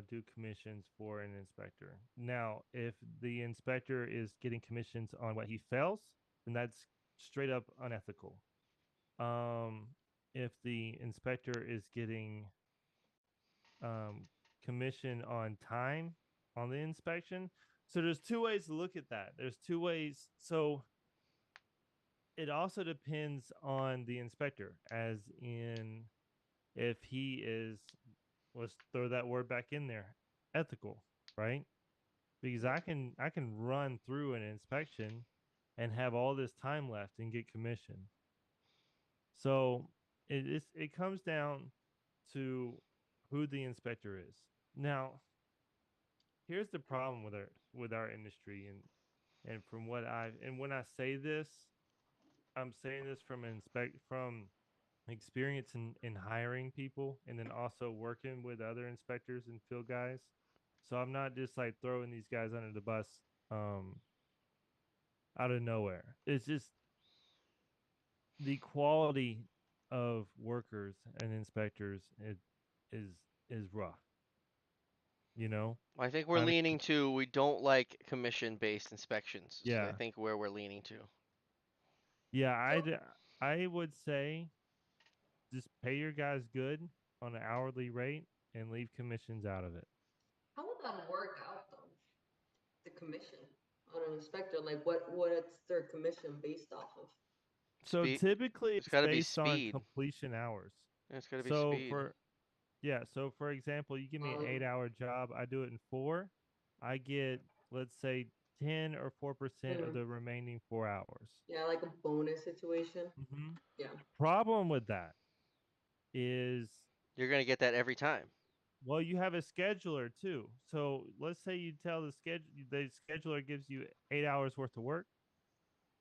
do commissions for an inspector. Now, if the inspector is getting commissions on what he fails, then that's straight up unethical. Um, if the inspector is getting um, commission on time on the inspection, so there's two ways to look at that. There's two ways. So it also depends on the inspector, as in if he is, let's throw that word back in there, ethical, right? Because I can run through an inspection and have all this time left and get commission. So it comes down to who the inspector is. Now, here's the problem with our industry, and from what I and when I say this, I'm saying this from experience in hiring people and then also working with other inspectors and field guys. So I'm not just like throwing these guys under the bus um, out of nowhere. It's just the quality of workers and inspectors is is rough. You know, I think we're I mean, leaning to we don't like commission-based inspections. Is I yeah, think where we're leaning to. yeah. So I would say just pay your guys good on an hourly rate and leave commissions out of it. how would that work out though? The commission on an inspector, like what's their commission based off of? So Speed. typically It's it's got to be based on speed. completion hours. It's got to be So speed. for yeah, so for example, you give me an Um, 8 hour job, I do it in four, I get, let's say, 10 or 4% of mm, the remaining 4 hours. yeah, like a bonus situation. hmm Yeah. Problem with that is, You're gonna get that every time. well, you have a scheduler too. So let's say you tell the scheduler gives you 8 hours worth of work.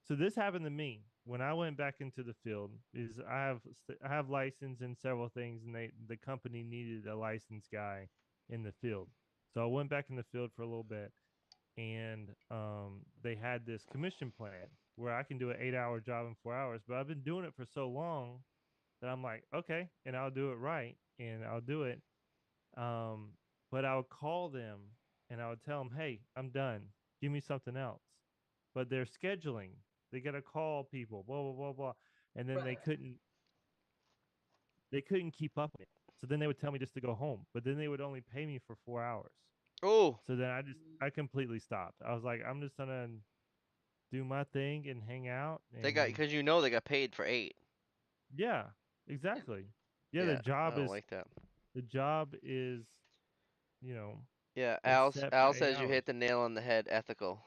So this happened to me when I went back into the field. Is I have license in several things, and the company needed a licensed guy in the field. So I went back in the field for a little bit, and they had this commission plan where I can do an 8 hour job in 4 hours. But I've been doing it for so long that I'm like, okay, and I'll do it right, and I'll do it. Um, but I would call them and I would tell them, hey, I'm done. Give me something else. But they're scheduling. They got to call people, blah, blah, blah, blah. And then Right. they couldn't keep up with it. So then they would tell me just to go home, but then they would only pay me for 4 hours. Oh, So then I completely stopped. I was like, I'm just gonna do my thing and hang out. they got And because they got paid for 8. yeah, Yeah. exactly. Yeah, Yeah, I don't like that. the job is, you know, Yeah, it's set for Al eight says you hours. hit the nail on the head. Ethical.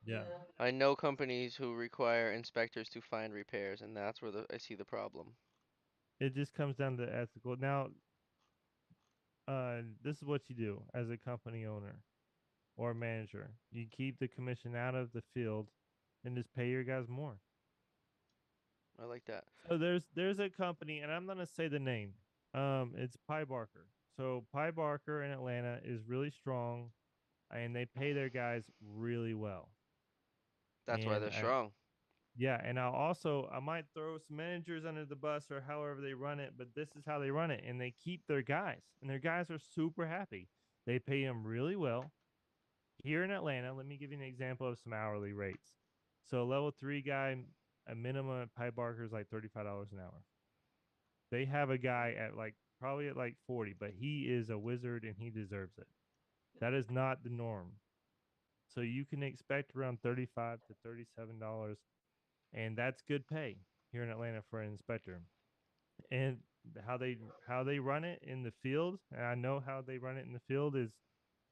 Yeah. Yeah. I know companies who require inspectors to find repairs, and that's where I see the problem. It just comes down to ethical. Now, this is what you do as a company owner or manager. You keep the commission out of the field and just pay your guys more. I like that. So there's a company, and I'm gonna say the name. It's Pie Barker. So Pie Barker in Atlanta is really strong, and they pay their guys really well. That's why And they're strong. yeah, and I might throw some managers under the bus or however they run it, but this is how they run it, and they keep their guys, and their guys are super happy. They pay them really well. Here in Atlanta, let me give you an example of some hourly rates. So a level three guy, a minimum at Pipe Barker is like $35 an hour. They have a guy at like probably at like 40, but he is a wizard and he deserves it. That is not the norm. So you can expect around 35 to $37, and that's good pay here in Atlanta for an inspector. And how they how they run it in the field, and I know how they run it in the field is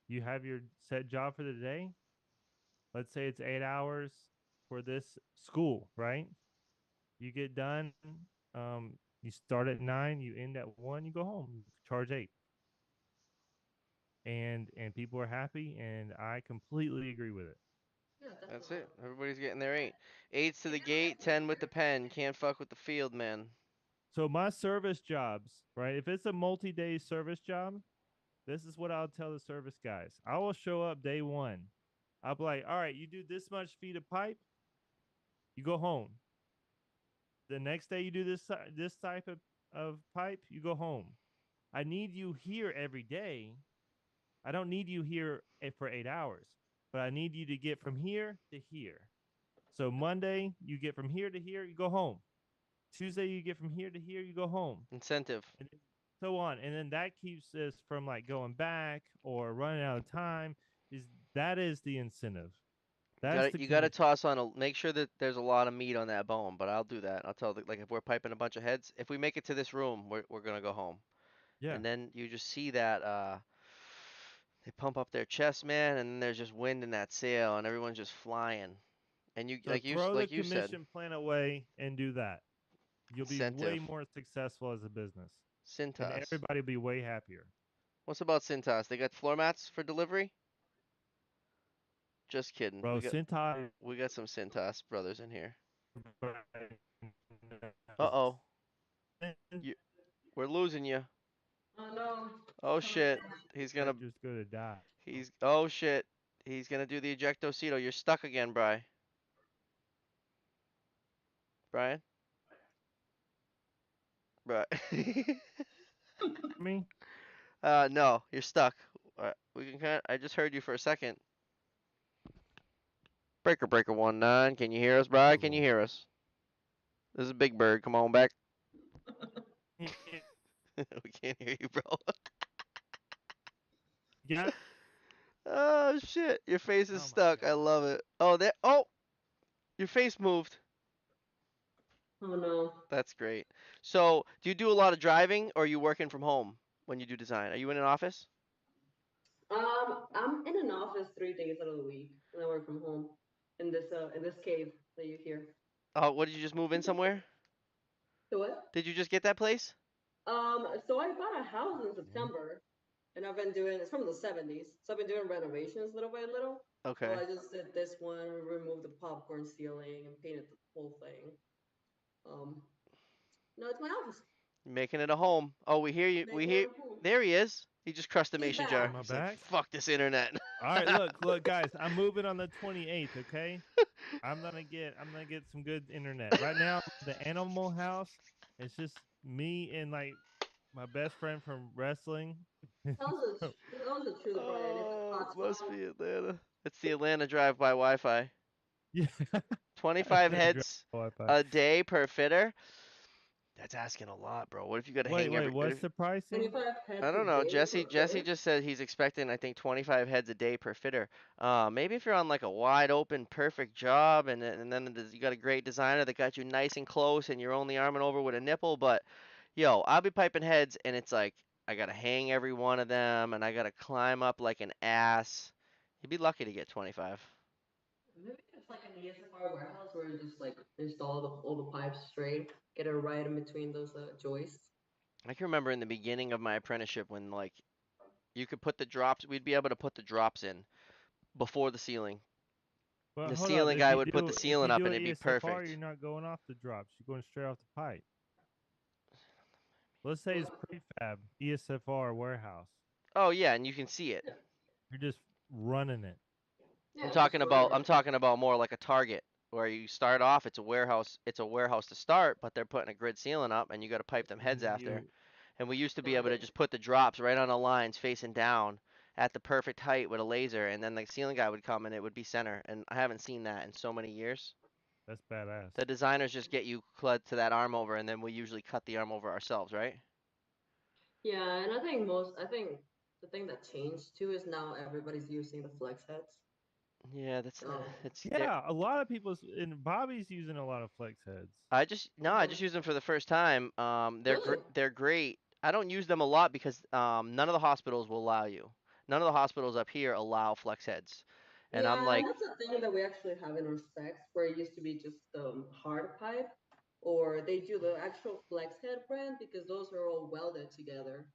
you have your set job for the day. Let's say it's 8 hours for this school, right? You get done, you start at 9, you end at 1, you go home, you charge 8. And people are happy, and I completely agree with it. Yeah, That's definitely. it. Everybody's getting their 8. 8's to the Yeah. gate, 10 with the pen. Can't fuck with the field, man. So my service jobs, right? If it's a multi-day service job, this is what I'll tell the service guys. I will show up day one. I'll be like, all right, you do this much feet of pipe, you go home. The next day you do this type of pipe, you go home. I need you here every day. I don't need you here for 8 hours, but I need you to get from here to here. So Monday, you get from here to here, you go home. Tuesday, you get from here to here, you go home. Incentive. And so on. And then that keeps us from like going back or running out of time. That is the incentive. That's the You gotta commission. toss on make sure that there's a lot of meat on that bone, but I'll do that. I'll tell like if we're piping a bunch of heads, if we make it to this room, we're gonna go home. Yeah. And then you just see that they pump up their chest, man, and then there's just wind in that sail and everyone's just flying. And you So throw the like you said, commission plan away and do that. You'll be way incentive. more successful as a business. And Cintas. everybody will be way happier. What's about Cintas? They got floor mats for delivery? Just kidding. Bro, Sentai We got some Cintas brothers in here. Uh-oh. You, we're losing you. Oh no. Oh shit. He's gonna just gonna die. oh shit. He's gonna do the ejectocito. You're stuck again, Brian? Right. Me? No, you're stuck. We can I just heard you for a second. Breaker 19. Can you hear us, Brian? Can you hear us? This is Big Bird. Come on back. We can't hear you, bro. Yeah. Oh shit. Your face is Oh my stuck. God. I love it. Oh, there. Oh, your face moved. Oh no. That's great. So, do you do a lot of driving or are you working from home when you do design? Are you in an office? I'm in an office 3 days out of the week, and I work from home in this cave that you hear. Oh, what did you just move in somewhere? So what? Did you just get that place? So I bought a house in September, and I've been doing it's from the 70s. So I've been doing renovations little by little. Okay. Well, I just did this one, removed the popcorn ceiling, and painted the whole thing. No, it's my office. Making it a home. Oh, we hear you. We Making hear. it a home. There he is. He just crushed the He's mason back. jar. Am I He's like, back? fuck this internet. All right, look, guys. I'm moving on the 28th. Okay, I'm gonna get some good internet. Right now, the Animal House. It's just me and like my best friend from wrestling. That was the truth, Brian. It's a Oh, hotspot. must be Atlanta. It's the Atlanta drive-by Wi-Fi. Yeah. 25 Atlanta heads Wi-Fi. a day per fitter. That's asking a lot, bro. What if you got to hang Wait, every? what's the pricing? 25 heads I don't a know. day per Jesse fitter? just said he's expecting, I think, 25 heads a day per fitter. Maybe if you're on like a wide open, perfect job, and then you got a great designer that got you nice and close, and you're only arming over with a nipple. But yo, I'll be piping heads, and it's like I gotta hang every one of them, and I gotta climb up like an ass. You'd be lucky to get 25. Maybe it's like an ESFR warehouse where you just like install all the pipes straight, get it right in between those joists. I can remember in the beginning of my apprenticeship when like you could put the drops, we'd be able to put the drops in before the ceiling. Well, The hold up. ceiling guy would put the ceiling up Do and an it'd be ESFR, perfect. you're not going off the drops. You're going straight off the pipe. Let's say it's What? prefab ESFR warehouse. Oh yeah, and you can see it. You're just running it. Yeah, just running I'm it. talking about more like a Target where you start off, it's a warehouse to start, but they're putting a grid ceiling up and you got to pipe them heads And after. you, And we used to be Yeah, able to just put the drops right on the lines facing down at the perfect height with a laser, and then the ceiling guy would come and it would be center. And I haven't seen that in so many years. that's badass. The designers just get you to that arm over, and then we usually cut the arm over ourselves, right? yeah, and I think the thing that changed too is now everybody's using the flex heads. Yeah, that's Um, it's there. Yeah, a lot of people, and Bobby's using a lot of flex heads. I just use them for the first time. Really? They're great. I don't use them a lot because none of the hospitals will allow you. None of the hospitals up here allow flex heads, and I'm Yeah, and like, that's a thing that we actually have in our specs where it used to be just hard pipe, or they do the actual flex head brand because those are all welded together.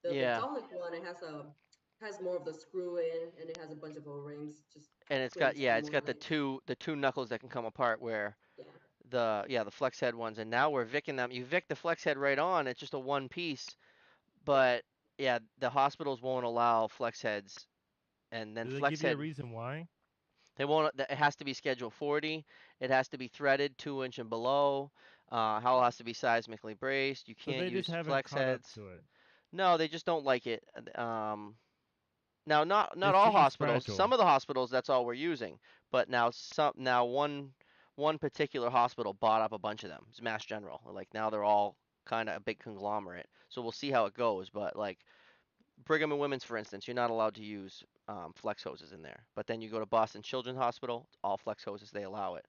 The yeah, Tonic one, it has more of the screw in and it has a bunch of O-rings, just and clinch them it's more got nice. the two knuckles that can come apart where Yeah. the flex head ones, and now we're vicking them. You vic the flex head right on. It's just a one piece, but yeah, the hospitals won't allow flex heads, and then Do they flex give you a head reason why? they won't. It has to be Schedule 40. It has to be threaded 2 inch and below. Hull has to be seismically braced. You So can't they just use haven't flex caught up heads. to it. No, they just don't like it. Now, not It's all too hospitals. fragile. Some of the hospitals, that's all we're using. But now one particular hospital bought up a bunch of them. It's Mass General. Like now they're all kind of a big conglomerate. So we'll see how it goes. But like Brigham and Women's, for instance, you're not allowed to use flex hoses in there. But then you go to Boston Children's Hospital, all flex hoses, they allow it.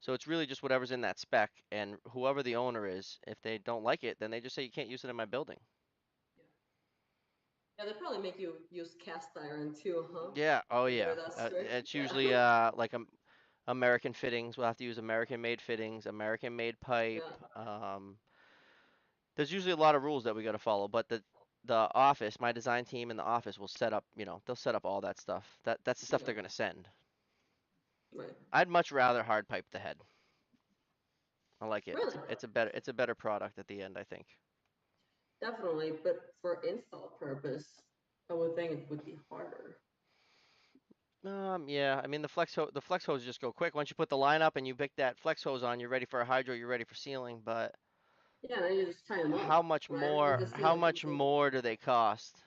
So it's really just whatever's in that spec, and whoever the owner is, if they don't like it, then they just say you can't use it in my building. Yeah, they probably make you use cast iron too, huh? Yeah. Oh If yeah. they're that strict. It's Yeah. usually like American fittings. We'll have to use American-made fittings, American-made pipe. Yeah. There's usually a lot of rules that we got to follow, but the office, my design team in the office will set up. They'll set up all that stuff. That's the stuff Yeah. they're gonna send. Right. I'd much rather hard pipe the head. I like it. Really? It's a better product at the end, I think. Definitely, but for install purpose, I would think it would be harder. Yeah. I mean the flex hose just go quick. Once you put the line up and you pick that flex hose on, you're ready for a hydro. You're ready for sealing. But Yeah, then you just tie them how up, much right? With more? the How steel much casing. more do they cost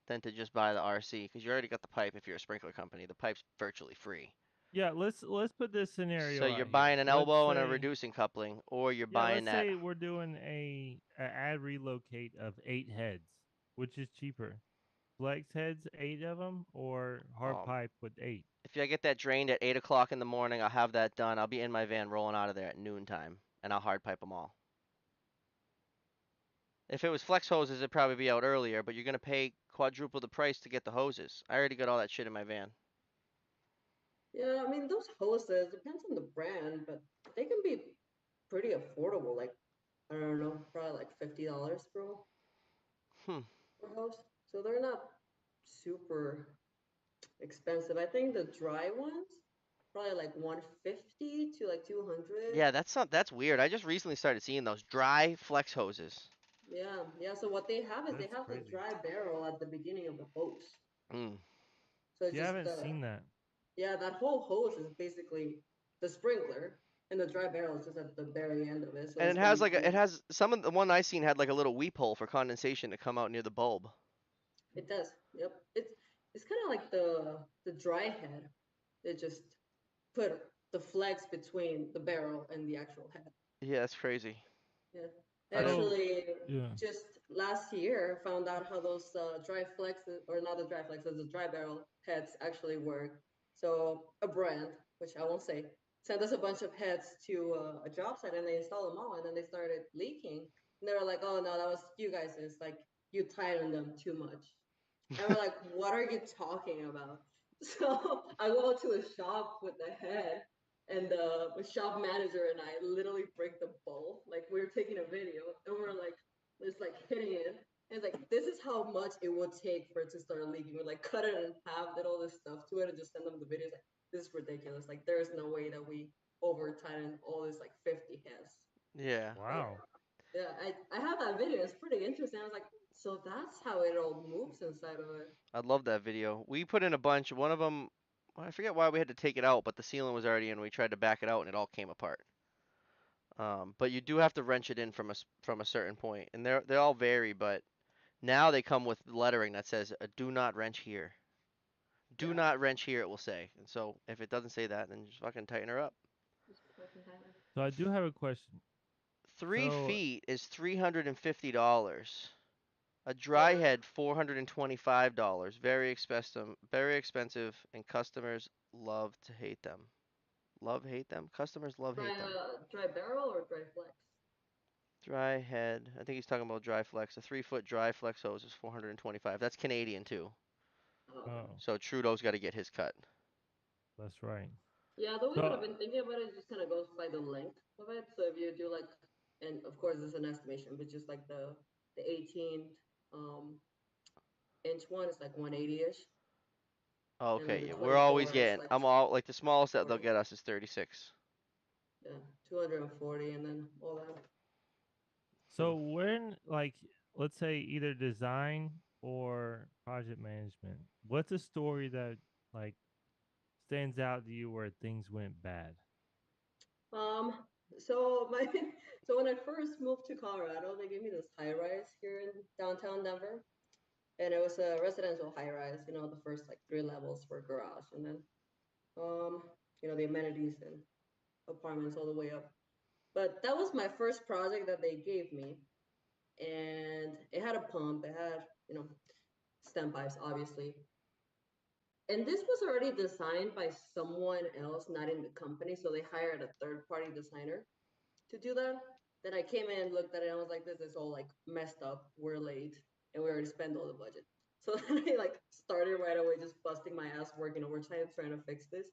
than to just buy the RC? Because you already got the pipe. If you're a sprinkler company, the pipe's virtually free. Yeah, let's put this So scenario you're out here. buying an Let's elbow and a say reducing coupling, or you're yeah, buying let's that. say we're doing a ad relocate of 8 heads. Which is cheaper? Flex heads, 8 of them, or hard Um, pipe with 8? if I get that drained at 8 o'clock in the morning, I'll have that done. I'll be in my van rolling out of there at noontime, and I'll hard pipe them all. If it was flex hoses, it'd probably be out earlier, but you're gonna pay quadruple the price to get the hoses. I already got all that shit in my van. Yeah, I mean those hoses depends on the brand, but they can be pretty affordable. Like I don't know, probably like $50 Hmm. per hose. So they're not super expensive. I think the dry ones probably like 150 to like 200. Yeah, that's weird. I just recently started seeing those dry flex hoses. Yeah, yeah. So what they have is they That's have the crazy. dry barrel at the beginning of the hose. Mm. So it's See, I just haven't seen that. yeah, that whole hose is basically the sprinkler, and the dry barrel is just at the very end of it. So And it's it when has you it has some of the one I seen had like a little weep hole for condensation to come out near the bulb. it does. Yep. It's kind of like the dry head. They just put the flex between the barrel and the actual head. Yeah, that's crazy. Yeah. I didn't. So Actually, yeah. just last year, found out how those dry flexes, or not the dry flexes, the dry barrel heads actually work. So a brand, which I won't say, sent us a bunch of heads to a job site, and they installed them all, and then they started leaking. And they were like, "Oh no, that was you guys. It's like you tightened them too much." And we're like, "What are you talking about?" So I go to a shop with the head, and the shop manager and I literally break the bowl. Like we were taking a video, and we're like, just like hitting it. And it's like, this is how much it would take for it to start leaking. We like cut it in half, did all this stuff to it, and just send them the videos. Like, this is ridiculous. Like, there's no way that we over tighten all this like 50 heads. Yeah, Wow. Yeah, I have that video. It's pretty interesting. I was like, so that's how it all moves inside of it. I love that video. We put in a bunch. One of them, I forget why we had to take it out, but the sealant was already in. We tried to back it out, and it all came apart. But you do have to wrench it in from a certain point, and they all vary. But now they come with lettering that says "Do not wrench here." Do Yeah. not wrench here, it will say. And so if it doesn't say that, then just fucking tighten her up. So I do have a question. Three So feet is $350. A dry Yeah. head, $425. Very expensive, and customers love to hate them. Hate them. Customers love hate them. Dry barrel or dry flex? Dry head. I think he's talking about dry flex. A 3 foot dry flex hose is 425. That's Canadian too. Oh, okay. oh, So Trudeau's got to get his cut. that's right. Yeah, the way that So I've been thinking about it just kind of goes by the length of it. So if you do like, and of course it's an estimation, but just like the 18 um inch one is like 180-ish, and then Okay, the yeah, we're always 24 is getting. like I'm all like the smallest that they'll 40. get us is 36. yeah, 240, and then all that. So when like let's say either design or project management, what's a story that like stands out to you where things went bad? Um, so my so when I first moved to Colorado, they gave me this high rise here in downtown Denver, and it was a residential high rise. You know, the first like 3 levels were garage, and then um, the amenities and apartments all the way up. But that was my first project that they gave me, and it had a pump, it had stem pipes, obviously. And this was already designed by someone else, not in the company. So they hired a third party designer to do that. Then I came in, looked at it, and I was like, this is all like messed up. We're late, and we already spent all the budget. So then I like started right away, just busting my ass working overtime trying to fix this.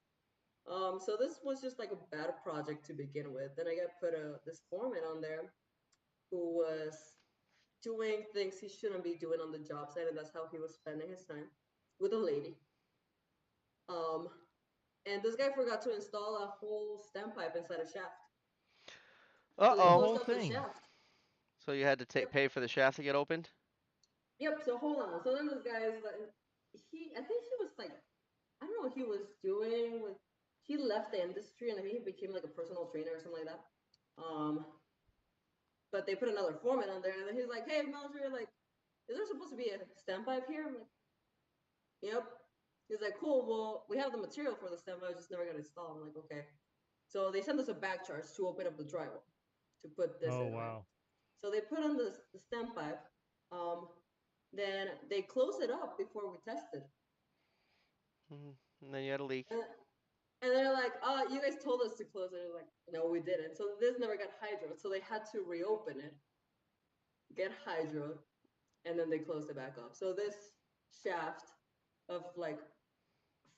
So this was just like a bad project to begin with. Then I got put this foreman on there who was doing things he shouldn't be doing on the job site, and that's how he was spending his time with a lady. Um, and this guy forgot to install a whole stem pipe inside a shaft. Uh So they The oh. closed whole up the thing. shaft. So you had to Yep. pay for the shaft to get opened? Yep. So hold on. So then this guy is like, I think he was like, I don't know what he was doing with. He left the industry and I think he became like a personal trainer or something like that. But they put another foreman on there, and then he's like, "Hey, Mildred, like, is there supposed to be a stem pipe here?" I'm like, "Yep." He's like, "Cool. Well, we have the material for the stem pipe, just never got installed." I'm like, "Okay." So they sent us a back charge to open up the drywall to put this Oh in, right? wow. So they put on the stem pipe. Um, then they close it up before we tested. And then you had a leak. And they're like, "Oh, you guys told us to close it." I was like, "No, we didn't." So this never got hydro. So they had to reopen it, get hydro, and then they closed it back up. So this shaft of like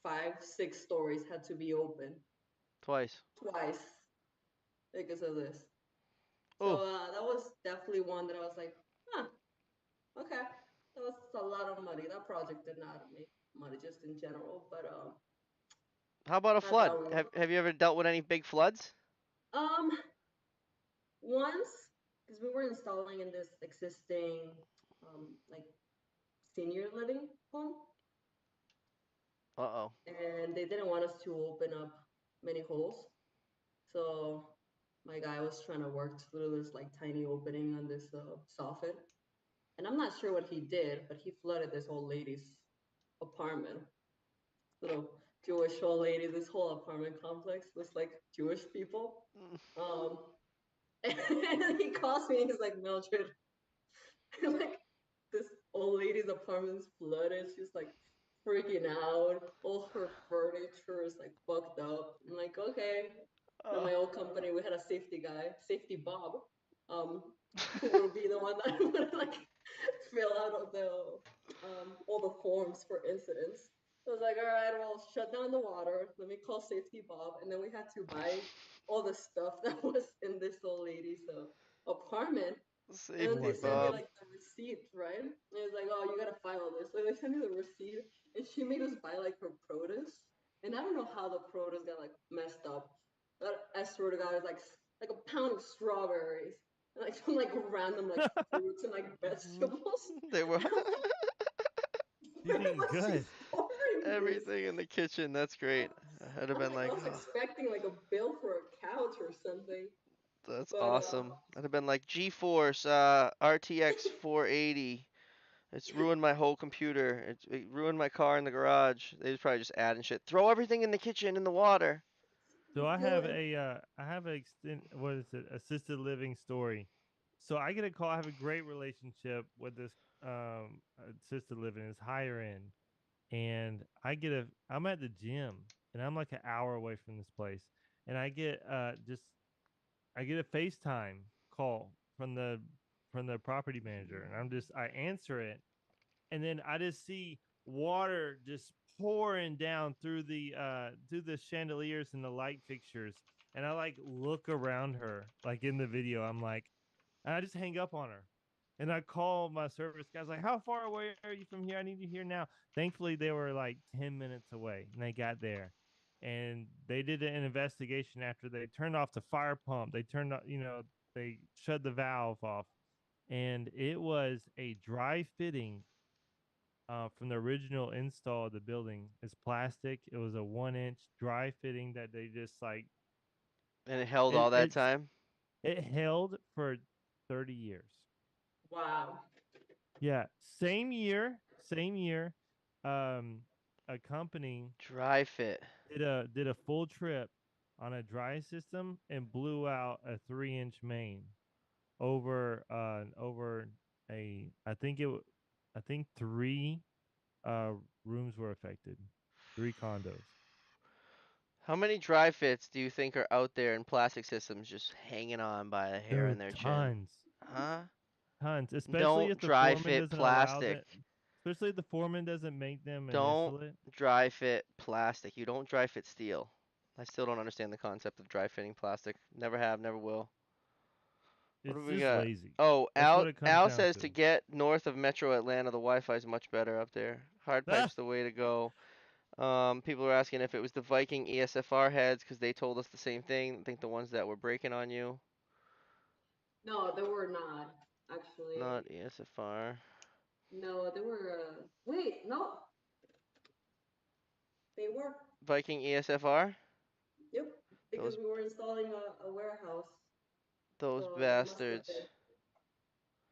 5, 6 stories had to be open Twice. twice because of this. So Oh, that was definitely one that I was like, huh, okay. That was a lot of money. That project did not make money just in general, but how about a not that flood? one. Have you ever dealt with any big floods? Um, once because we were installing in this existing like senior living home, Uh-oh. and they didn't want us to open up many holes. So my guy was trying to work through this like tiny opening on this soffit, and I'm not sure what he did, but he flooded this old lady's apartment. Little Jewish old lady. This whole apartment complex was like Jewish people. Um, and he calls me and he's like, "Mildred, like this old lady's apartment's flooded. She's like freaking out. All her furniture is like fucked up." I'm like, "Okay." In Uh. my old company, we had a safety guy, Safety Bob, um, who would be the one that would like fill out all the forms for incidents. I was like, all right, well, shut down the water. Let me call Safety Bob, and then we had to buy all the stuff that was in this old lady's apartment. And then Safety they Poor sent me thing. Bob. like the receipt, right? And it's like, oh, you gotta file this. So they sent me the receipt, and she made us buy like her produce. And I don't know how the produce got like messed up. But I swear to God, it's like a pound of strawberries and like some like random like fruits and like vegetables. They were And I was like, She's where eating was she good. storing this? everything in the kitchen. That's great. I'd have I'm been like, I like, was oh, expecting like a bill for a couch or something. that's But awesome. I'd have been like, GeForce RTX 480. It's ruined my whole computer. It ruined my car in the garage. They was probably just adding shit. Throw everything in the kitchen in the water. So I you have a what is it, assisted living story. So I get a call. I have a great relationship with this assisted living. It's higher end, and I'm at the gym, and I'm like an hour away from this place, and I get a FaceTime call from the property manager, and I answer it, and then I just see water just pouring down through the chandeliers and the light fixtures, and I like look around her like in the video. I'm like, and I just hang up on her. And I call my service guys like, how far away are you from here? I need you here now. Thankfully, they were like 10 minutes away and they got there. and they did an investigation after they turned off the fire pump. They turned off, they shut the valve off, and it was a dry fitting from the original install of the building. It's plastic. It was a 1 inch dry fitting that they just like And it held all it. that time. It held for 30 years. Wow. Yeah, same year, same year. Um, a company Dry fit. did a full trip on a dry system and blew out a 3 inch main over a I think three rooms were affected, three condos. How many dry fits do you think are out there in plastic systems just hanging on by a hair in Dude, their chin? tons, Huh? tons. Especially Don't if the dry foreman fit doesn't allow plastic. that. Especially if the foreman doesn't make them Don't initial it. dry fit plastic. You don't dry fit steel. I still don't understand the concept of dry fitting plastic. Never have, never will. What do It's we just got? lazy. Oh, That's Al what it comes Al down says to. to get north of Metro Atlanta, the Wi-Fi is much better up there. Hard Ah, pipe's the way to go. People were asking if it was the Viking ESFR heads because they told us the same thing. I think the ones that were breaking on you, No, they were not actually. not ESFR. No, they were. Wait, no, they were. Viking ESFR. Yep, because Those we were installing a warehouse, those so they must have bastards.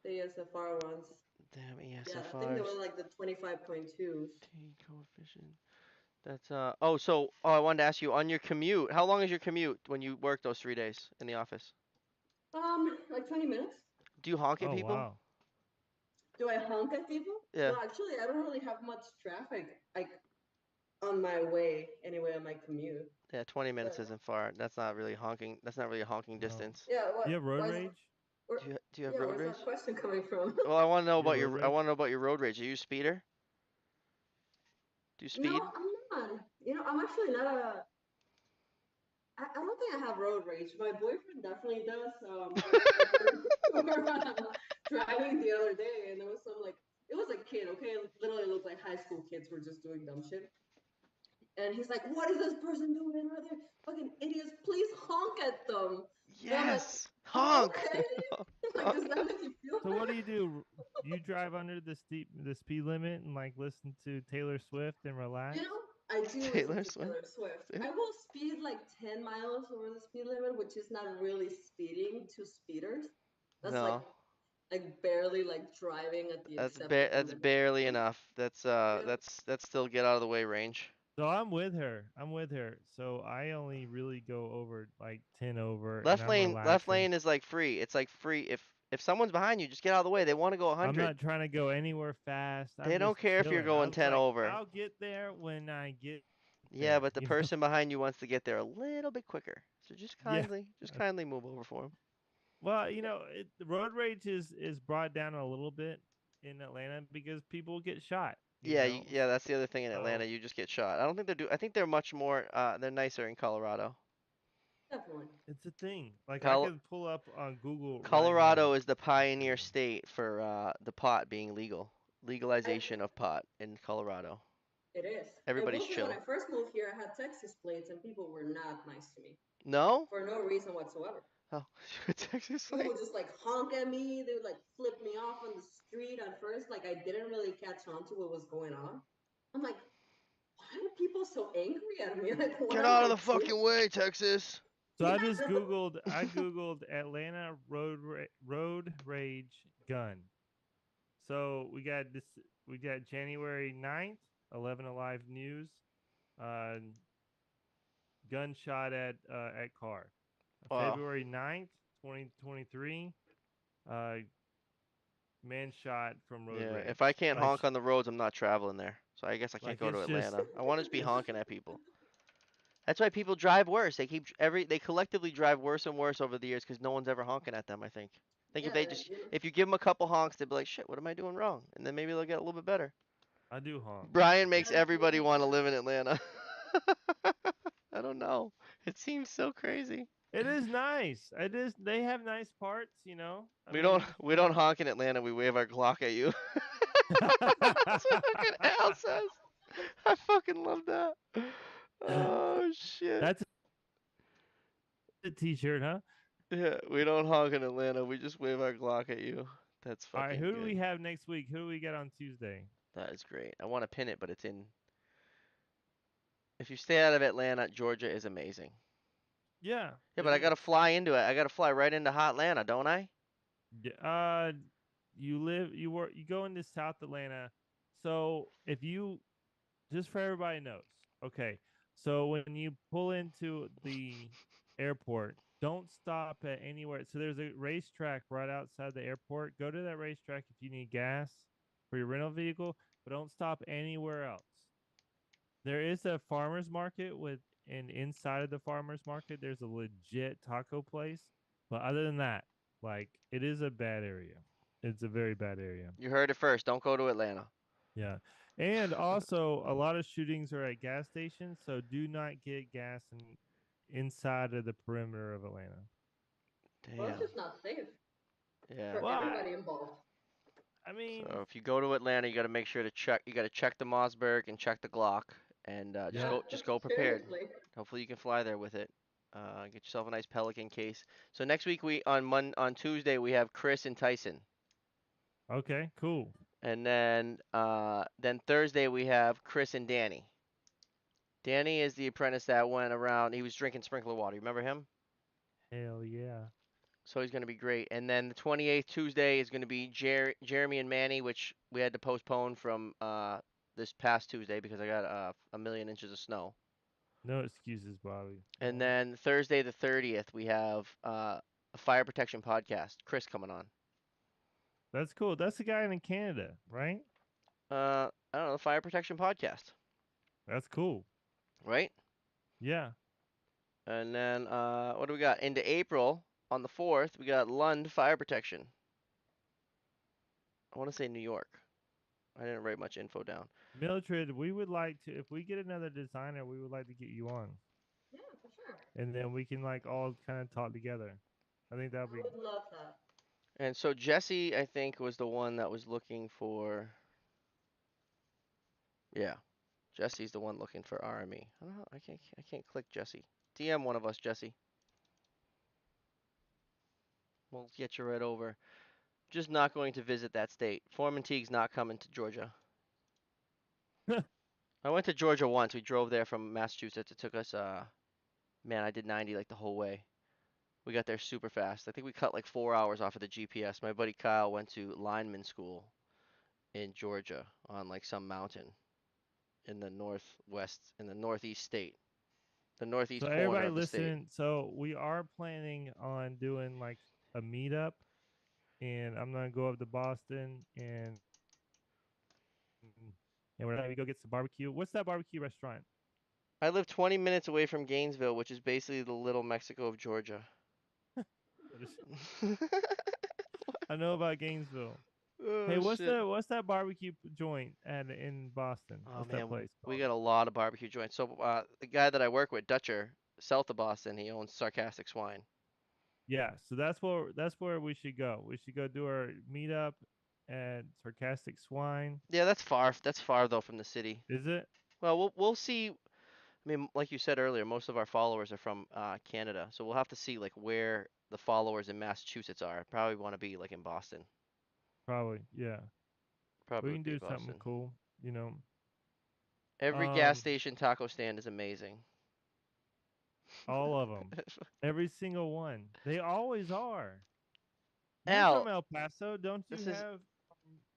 been the SFR ones. Damn Yeah, I think they were ESFRs. like the 25.2s. T coefficient. That's oh I wanted to ask you on your commute. How long is your commute when you work those 3 days in the office? Like 20 minutes. Do you honk at oh people? wow. Do I honk at people? Yeah. No, actually, I don't really have much traffic, like on my way anyway on my commute. Yeah, 20 minutes But isn't far. That's not really honking. That's not really a honking No. distance. yeah, what? You have road Why is rage? where, Do you have yeah? road Where's rage? that question coming from? Well, I want to know You have about road I rage? want to know about your road rage. Are you a speeder? Do you No, speed? I'm not. I'm actually not a. I don't think I have road rage. My boyfriend definitely does. Like we were driving the other day, and there was some like it was a kid. Okay, it literally looked like high school kids were just doing dumb shit. And he's like, "What is this person doing? Are they fucking idiots? Please honk at them." And I'm like, Yes. "Oh, Honk. okay." Like, does that make you feel So what better? do? You drive under the speed limit and like listen to Taylor Swift and relax? I do listen Taylor to Swift. Taylor Swift. Yeah. I will speed like 10 miles over the speed limit, which is not really speeding to speeders. That's No, like barely like driving at the acceptable that's limit. barely enough. That's Yeah. that's still get out of the way range. So I'm with her. I'm with her. So I only really go over like 10 over and Left I'm lane, left relaxing. lane is like free. It's like free. If someone's behind you, just get out of the way. They want to go I'm 100. not trying to go anywhere fast. They I'm don't just care if you're chilling. I going was 10 like, over. I'll get there when I get Yeah, there, but the person behind you wants to get there a little bit quicker. So Yeah. just kindly move over for him. Well, the road rage is brought down a little bit in Atlanta because people get shot, Yeah, yeah, that's the other thing in Atlanta. So You just get shot. I don't think I think they're much more. They're nicer in Colorado. Definitely. it's a thing. Like I Col could pull up on Google right now. Colorado is the pioneer state for the pot being legal. I Legalization of pot in Colorado. It is. I Everybody's will say when chill. I first moved here, I had Texas plates and people were not nice to me No? for no reason whatsoever. Oh, Texas People like would just like honk at me. They would like flip me off on the street at first. Like I didn't really catch on to what was going on. I'm like, why are people so angry at me? Like, what get am out of I the doing? fucking way, Texas. So I Yeah. just Googled. I Googled Atlanta road rage gun. So we got this. We got January 9th, 11 Alive News. Uh, gunshot at car. Wow. February 9th, 2023. Uh, man shot from road Yeah, if I rage. can't honk on the roads, I'm not traveling there. So I guess I can't Like go to it's just Atlanta. I want to just be it's honking at people. That's why people drive worse. They collectively drive worse and worse over the years because no one's ever honking at them, I think. I think Yeah, if you give them a couple honks, they'll be like, shit, what am I doing wrong? And then maybe they'll get a little bit better. I do honk. Brian makes yeah, everybody want to live in Atlanta. I don't know. It seems so crazy. It is nice. It is. They have nice parts, I We don't mean, we don't honk in Atlanta. We wave our Glock at you. That's what fucking Al says. I fucking love that. Oh shit. That's a t-shirt, huh? Yeah, we don't honk in Atlanta. We just wave our Glock at you. That's All right, fucking who do we good. have next week? Who do we get on Tuesday? That is great. I want to pin it, but it's in. If you stay out of Atlanta, Georgia is amazing. Yeah, Yeah, it but I gotta is. fly into it. I gotta fly right into hot Atlanta, don't I? You work, you go into South Atlanta. So if you, just for everybody knows, okay. So when you pull into the airport, don't stop at anywhere. So there's a racetrack right outside the airport. Go to that racetrack if you need gas for your rental vehicle, but don't stop anywhere else. There is a farmer's market and inside of the farmer's market, there's a legit taco place. But other than that, like it is a bad area. It's a very bad area. You heard it first. Don't go to Atlanta. Yeah. And also a lot of shootings are at gas stations, so do not get gas inside of the perimeter of Atlanta. Well, it's Damn. just not safe Yeah. for Well, everybody involved. I mean, So if you go to Atlanta, you gotta make sure to check. You gotta check the Mossberg and check the Glock, and just yeah. go prepared. Seriously. Hopefully you can fly there with it. Get yourself a nice Pelican case. So next week on Tuesday we have Chris and Tyson, Okay, cool. and then Thursday we have Chris and Danny. Danny is the apprentice that went around. He was drinking sprinkler water. You remember him? Hell yeah. So he's going to be great. And then the 28th Tuesday is going to be Jeremy and Manny, which we had to postpone from this past Tuesday because I got a million inches of snow. No excuses, Bobby. And then Thursday the 30th we have a fire protection podcast. Chris coming on. That's cool. That's the guy in Canada, right? I don't know, the fire protection podcast, That's cool. right? Yeah. And then what do we got? Into April on the 4th we got Lund Fire Protection. I want to say New York. I didn't write much info down. Mildred, we would like to, if we get another designer, we would like to get you on. Yeah, for sure. And then we can like all kind of talk together. I think that'll I be would love that. And so Jesse, I think, was the one that was looking for. Yeah, Jesse's the one looking for RME. I don't know. I can't click Jesse. DM one of us, Jesse. We'll get you right over. Just not going to visit that state. Foreman Teague's not coming to Georgia. I went to Georgia once. We drove there from Massachusetts. It took us man, I did 90 like the whole way. We got there super fast. I think we cut like 4 hours off of the GPS. My buddy Kyle went to lineman school in Georgia on like some mountain in the northeast state, the So northeast corner everybody of the state. listening, so we are planning on doing like a meetup, and I'm gonna go up to Boston and we're gonna go get some barbecue. What's that barbecue restaurant? I live 20 minutes away from Gainesville, which is basically the little Mexico of Georgia. I know about Gainesville. Hey, Oh shit. what's that barbecue joint at in Boston? Oh What's that man, place we called? got a lot of barbecue joints. So the guy that I work with, Dutcher, south of Boston, he owns Sarcastic Swine. Yeah, so that's where we should go. We should go do our meetup at Sarcastic Swine. Yeah, that's far. That's far though from the city. Is it? Well, we'll see. I mean, like you said earlier, most of our followers are from Canada, so we'll have to see like where the followers in Massachusetts are. Probably want to be like in Boston. Probably, yeah. Probably We would can be do something Boston. cool, you know. Every gas Um, station taco stand is amazing. all of them, every single one. They always are. You're Al, from El Paso, don't you this is have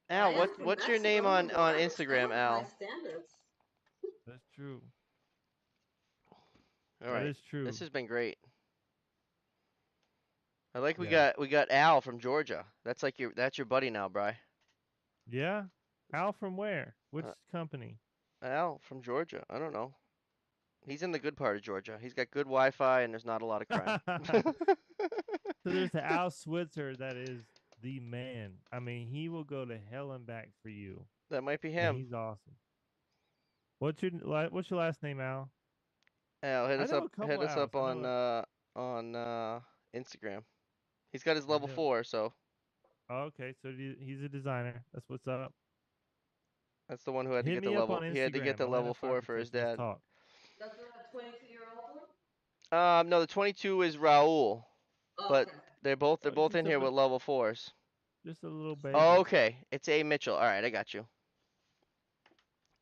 Al. I gas am stations? from What's your name Mexico, so on I Instagram, understand high Al? standards. That's true. All That right, is true. this has been great. I like Yeah. we got Al from Georgia. That's your buddy now, Bry. Yeah. Al from where? Which Uh, company? Al from Georgia. I don't know. He's in the good part of Georgia. He's got good Wi-Fi and there's not a lot of crime. So there's the Al Switzer that is the man. I mean, he will go to hell and back for you. That might be And him. he's awesome. What's your last name, Al? Al, I know a couple hit us Al's. up I know it. on Instagram. He's got his I level know. 4, so Oh, okay, so he's a designer. That's what's up. that's the one who had to Hit get the me up on level. He had to get Instagram, the Atlanta level Fire 4 for his Protection. Let's dad. talk. That's the 22-year-old one? No, the 22 is Raul, but Okay. they're Oh, both in here with level 4s. Just a little baby. Oh, okay, it's A Mitchell. All right, I got you.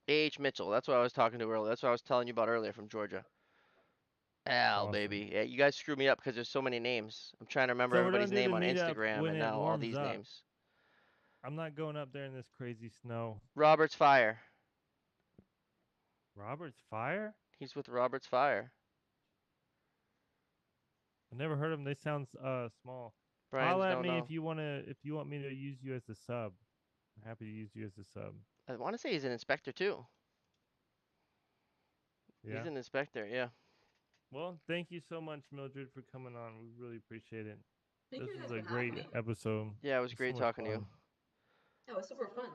A.H. Mitchell. That's what I was talking to earlier. That's what I was telling you about earlier from Georgia. Al, Awesome. baby. Yeah, you guys screw me up because there's so many names. I'm trying to remember So we're gonna everybody's do the name on meetup Instagram, when and it now all warms these up. names. I'm not going up there in this crazy snow. Robert's Fire. Robert's Fire? He's with Robert's Fire. I never heard of them. They sound small. Brian's Holla at don't me know. if you want me to use you as a sub. I'm happy to use you as a sub. I want to say he's an inspector too. Yeah. He's an inspector, yeah. Well, thank you so much, Mildred, for coming on. We really appreciate it. Thank This you was guys a for having great me. episode. Yeah, it was So great much talking to you. fun. Yeah, it was super fun.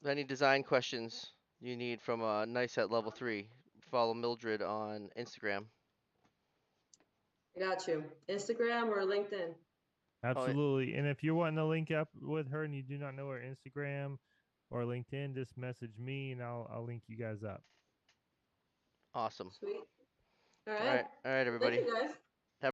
Any design questions you need from Nice at level 3, follow Mildred on Instagram. I got you. Instagram or LinkedIn? Absolutely. And if you're wanting to link up with her and you do not know her Instagram or LinkedIn, just message me and I'll link you guys up. Awesome. Sweet. All All right. right, Well, thank everybody. you guys.